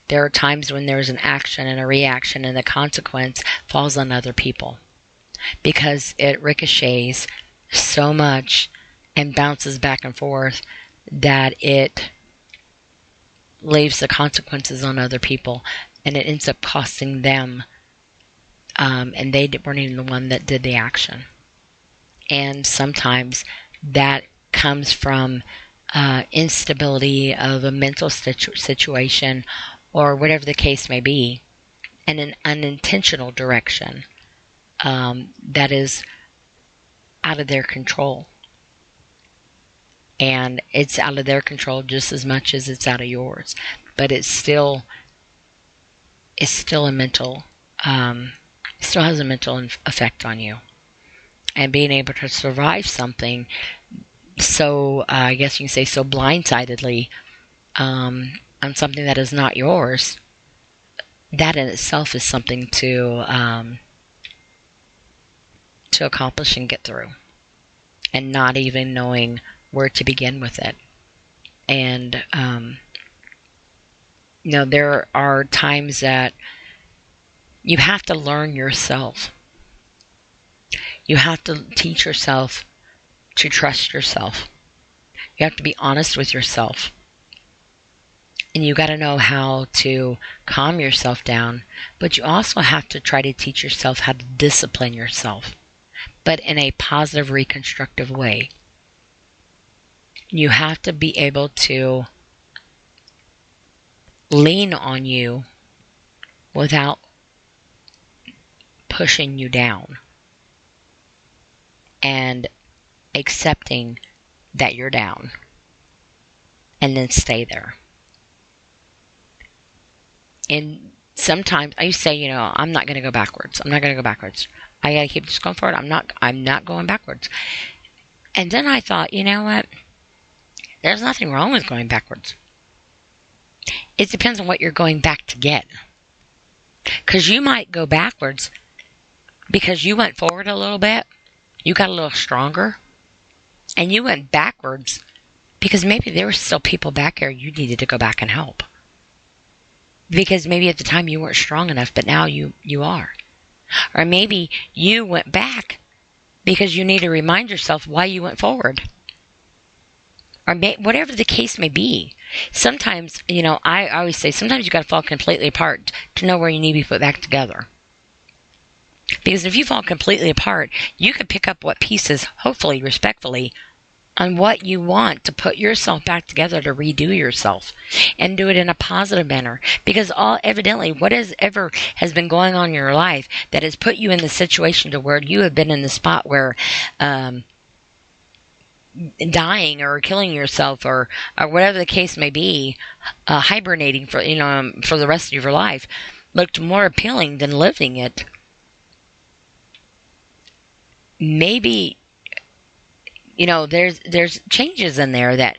There are times when there's an action and a reaction, and the consequence falls on other people, because it ricochets so much and bounces back and forth that it leaves the consequences on other people, and it ends up costing them, and they weren't even the one that did the action. And sometimes that comes from instability of a mental situation, or whatever the case may be, and an unintentional direction that is out of their control. And it's out of their control just as much as it's out of yours. But it's still a mental, still has a mental effect on you. And being able to survive something so, I guess you can say, so blindsidedly, on something that is not yours, that in itself is something to accomplish and get through, and not even knowing where to begin with it. And there are times that you have to learn yourself. You have to teach yourself to trust yourself. You have to be honest with yourself. And you got to know how to calm yourself down, but you also have to try to teach yourself how to discipline yourself, but in a positive, reconstructive way. You have to be able to lean on you without pushing you down and accepting that you're down, and then stay there. And sometimes I say, I'm not going to go backwards. I'm not going to go backwards. I got to keep just going forward. I'm not going backwards. And then I thought, you know what? There's nothing wrong with going backwards. It depends on what you're going back to get. Because you might go backwards because you went forward a little bit, you got a little stronger, and you went backwards because maybe there were still people back there you needed to go back and help. Because maybe at the time you weren't strong enough, but now you are. Or maybe you went back because you need to remind yourself why you went forward. Or whatever the case may be. Sometimes, I always say, sometimes you got to fall completely apart to know where you need to be put back together. Because if you fall completely apart, you can pick up what pieces, hopefully, respectfully, on what you want to put yourself back together to redo yourself and do it in a positive manner. Because evidently, whatever has been going on in your life that has put you in the situation to where you have been in the spot where dying or killing yourself or whatever the case may be, hibernating for the rest of your life, looked more appealing than living it. Maybe there's changes in there that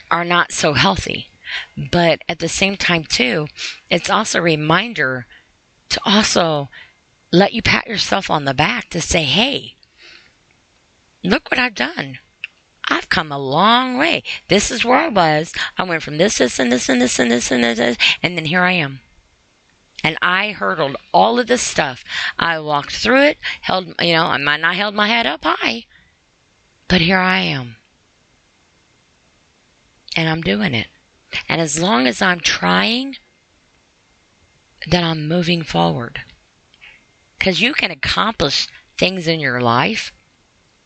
are not so healthy, but at the same time too, it's also a reminder to also let you pat yourself on the back to say, hey, look what I've done. I've come a long way. This is where I was. I went from this, and this, and this, and this, and this, and then here I am. And I hurdled all of this stuff. I walked through it, I might not held my head up high, but here I am. And I'm doing it. And as long as I'm trying, then I'm moving forward. Because you can accomplish things in your life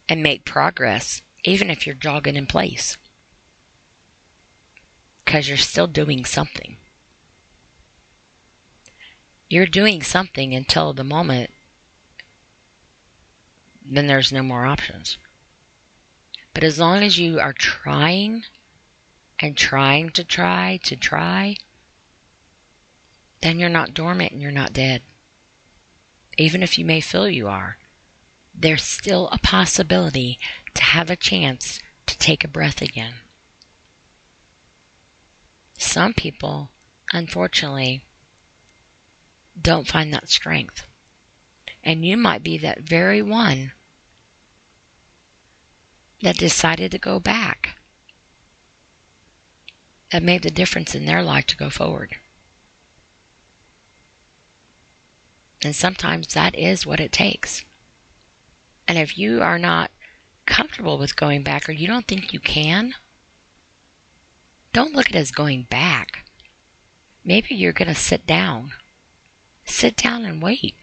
and make progress, even if you're jogging in place. Because you're still doing something. You're doing something until the moment, then there's no more options. But as long as you are trying and trying to try, then you're not dormant and you're not dead. Even if you may feel you are, there's still a possibility to have a chance to take a breath again. Some people, unfortunately, don't find that strength. And you might be that very one that decided to go back, that made the difference in their life to go forward. And sometimes that is what it takes. And if you are not comfortable with going back, or you don't think you can, don't look at it as going back. Maybe you're going to sit down. Sit down and wait.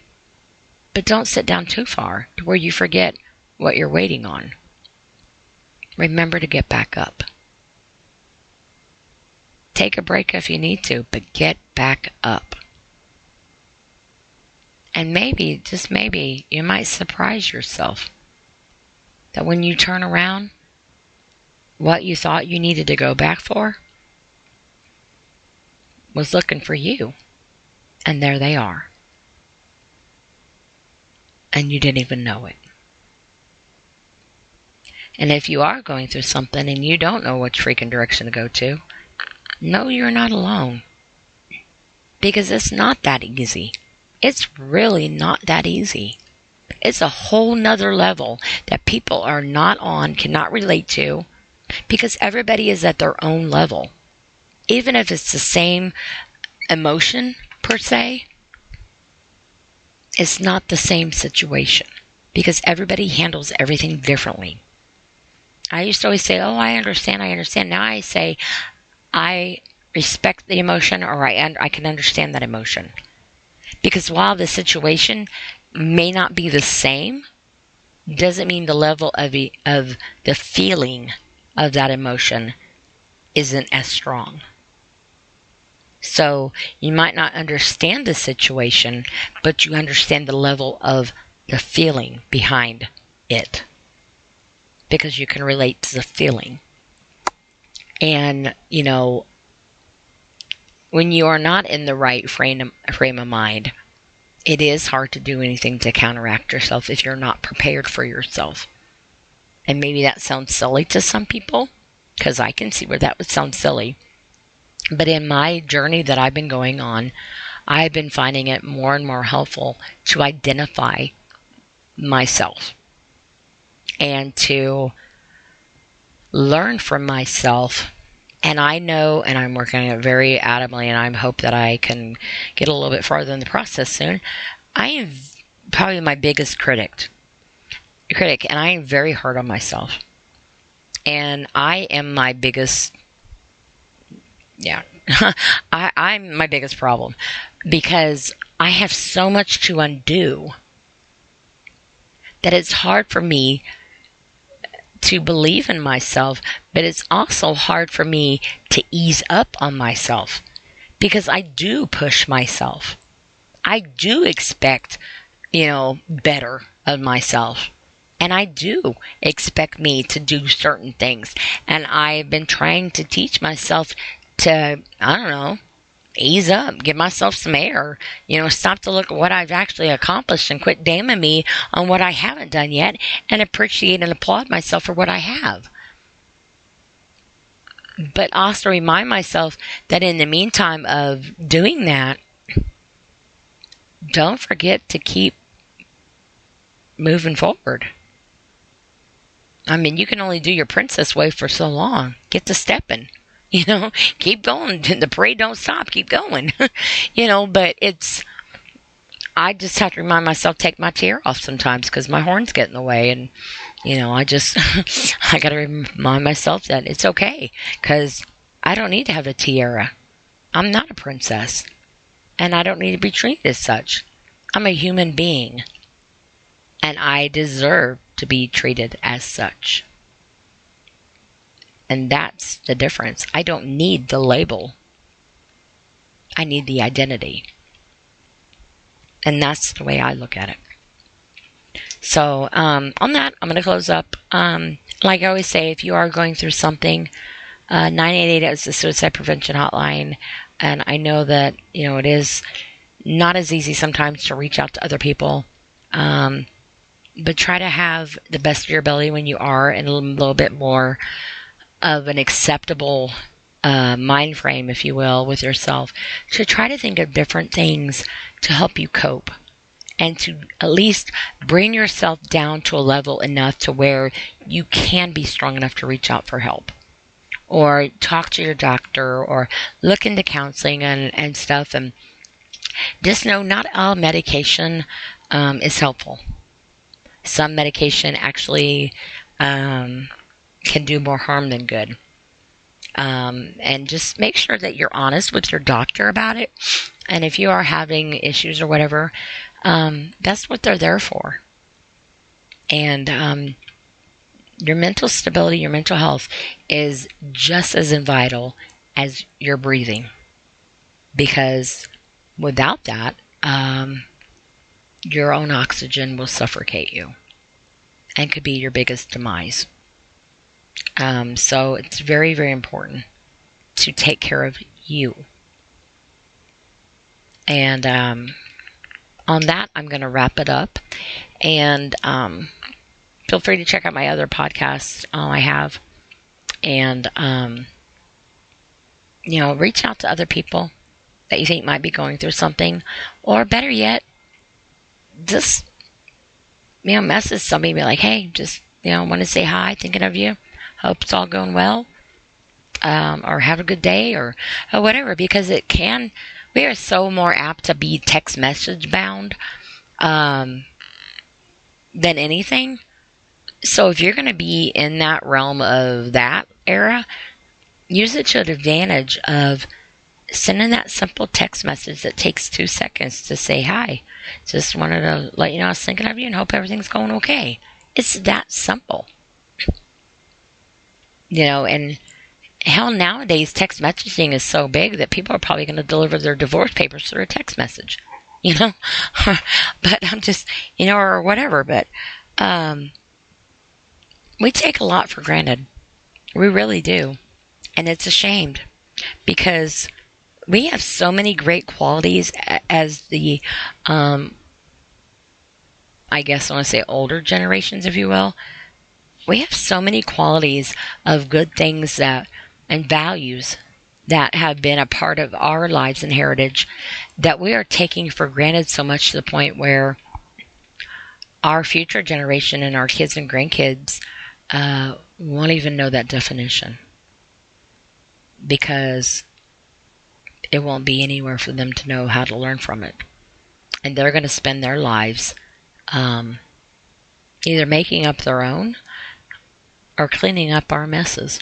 But don't sit down too far to where you forget what you're waiting on. Remember to get back up. Take a break if you need to, but get back up. And maybe, just maybe, you might surprise yourself that when you turn around, what you thought you needed to go back for was looking for you. And there they are. And you didn't even know it. And if you are going through something and you don't know which freaking direction to go to, know you're not alone. Because it's not that easy. It's really not that easy. It's a whole nother level that people are not on, cannot relate to, because everybody is at their own level. Even if it's the same emotion, per se, it's not the same situation, because everybody handles everything differently. I used to always say, oh, I understand. Now I say, I respect the emotion, or I can understand that emotion. Because while the situation may not be the same, doesn't mean the level of the feeling of that emotion isn't as strong. So you might not understand the situation, but you understand the level of the feeling behind it, because you can relate to the feeling. And, when you are not in the right frame of mind, it is hard to do anything to counteract yourself if you're not prepared for yourself. And maybe that sounds silly to some people, because I can see where that would sound silly. But in my journey that I've been going on, I've been finding it more and more helpful to identify myself and to learn from myself. And I know, and I'm working on it very adamantly, and I hope that I can get a little bit farther in the process soon. I am probably my biggest critic, and I am very hard on myself. And I am my biggest, I'm my biggest problem, because I have so much to undo that it's hard for me to believe in myself, but it's also hard for me to ease up on myself, because I do push myself. I do expect, better of myself. And I do expect me to do certain things. And I've been trying to teach myself to, ease up, give myself some air, stop to look at what I've actually accomplished and quit damning me on what I haven't done yet, and appreciate and applaud myself for what I have. But also remind myself that in the meantime of doing that, don't forget to keep moving forward. You can only do your princess way for so long. Get to stepping. Keep going. The parade don't stop. Keep going. But I just have to remind myself, take my tiara off sometimes, because my horns get in the way. And, I got to remind myself that it's okay, because I don't need to have a tiara. I'm not a princess. And I don't need to be treated as such. I'm a human being. And I deserve to be treated as such. And that's the difference. I don't need the label. I need the identity. And that's the way I look at it. So on that, I'm going to close up. Like I always say, if you are going through something, 988 is the suicide prevention hotline. And I know that, it is not as easy sometimes to reach out to other people. But try to have the best of your ability when you are in a little bit more of an acceptable mind frame, if you will, with yourself, to try to think of different things to help you cope, and to at least bring yourself down to a level enough to where you can be strong enough to reach out for help, or talk to your doctor, or look into counseling and stuff. And just know not all medication is helpful. Some medication actually can do more harm than good. And just make sure that you're honest with your doctor about it. And if you are having issues or whatever, that's what they're there for. And your mental stability, your mental health is just as vital as your breathing. Because without that, your own oxygen will suffocate you and could be your biggest demise. So it's very, very important to take care of you. And on that, I'm going to wrap it up. And feel free to check out my other podcasts I have. And, reach out to other people that you think might be going through something. Or better yet, just, message somebody, be like, hey, just, want to say hi, thinking of you. Hope it's all going well. Or have a good day, or whatever, because we are so more apt to be text message bound than anything. So if you're going to be in that realm of that era, use it to the advantage of sending that simple text message that takes 2 seconds to say hi. Just wanted to let you know I was thinking of you and hope everything's going okay. It's that simple. And Hell, nowadays text messaging is so big that people are probably going to deliver their divorce papers through a text message, you know. But I'm just, or whatever. But we take a lot for granted. We really do, and it's a shame because we have so many great qualities as the, I guess I want to say older generations, if you will. We have so many qualities of good things and values that have been a part of our lives and heritage that we are taking for granted so much to the point where our future generation and our kids and grandkids won't even know that definition, because it won't be anywhere for them to know how to learn from it. And they're going to spend their lives either making up their own or cleaning up our messes.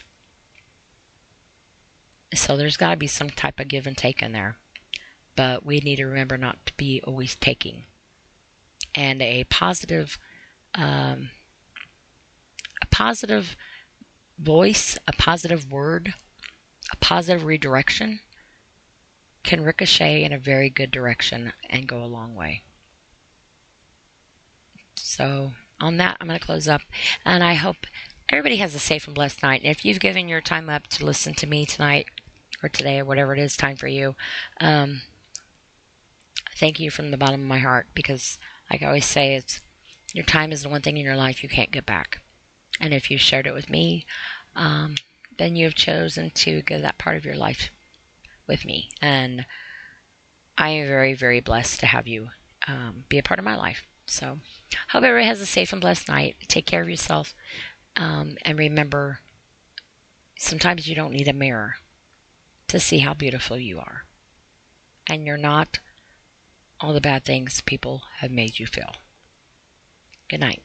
So there's got to be some type of give and take in there. But we need to remember not to be always taking. And a positive voice, a positive word, a positive redirection can ricochet in a very good direction and go a long way. So on that, I'm going to close up, and I hope everybody has a safe and blessed night. And if you've given your time up to listen to me tonight or today or whatever it is time for you, thank you from the bottom of my heart, because like I always say, your time is the one thing in your life you can't get back. And if you shared it with me, then you have chosen to give that part of your life with me. And I am very, very blessed to have you be a part of my life. So hope everybody has a safe and blessed night. Take care of yourself. And remember, sometimes you don't need a mirror to see how beautiful you are. And you're not all the bad things people have made you feel. Good night.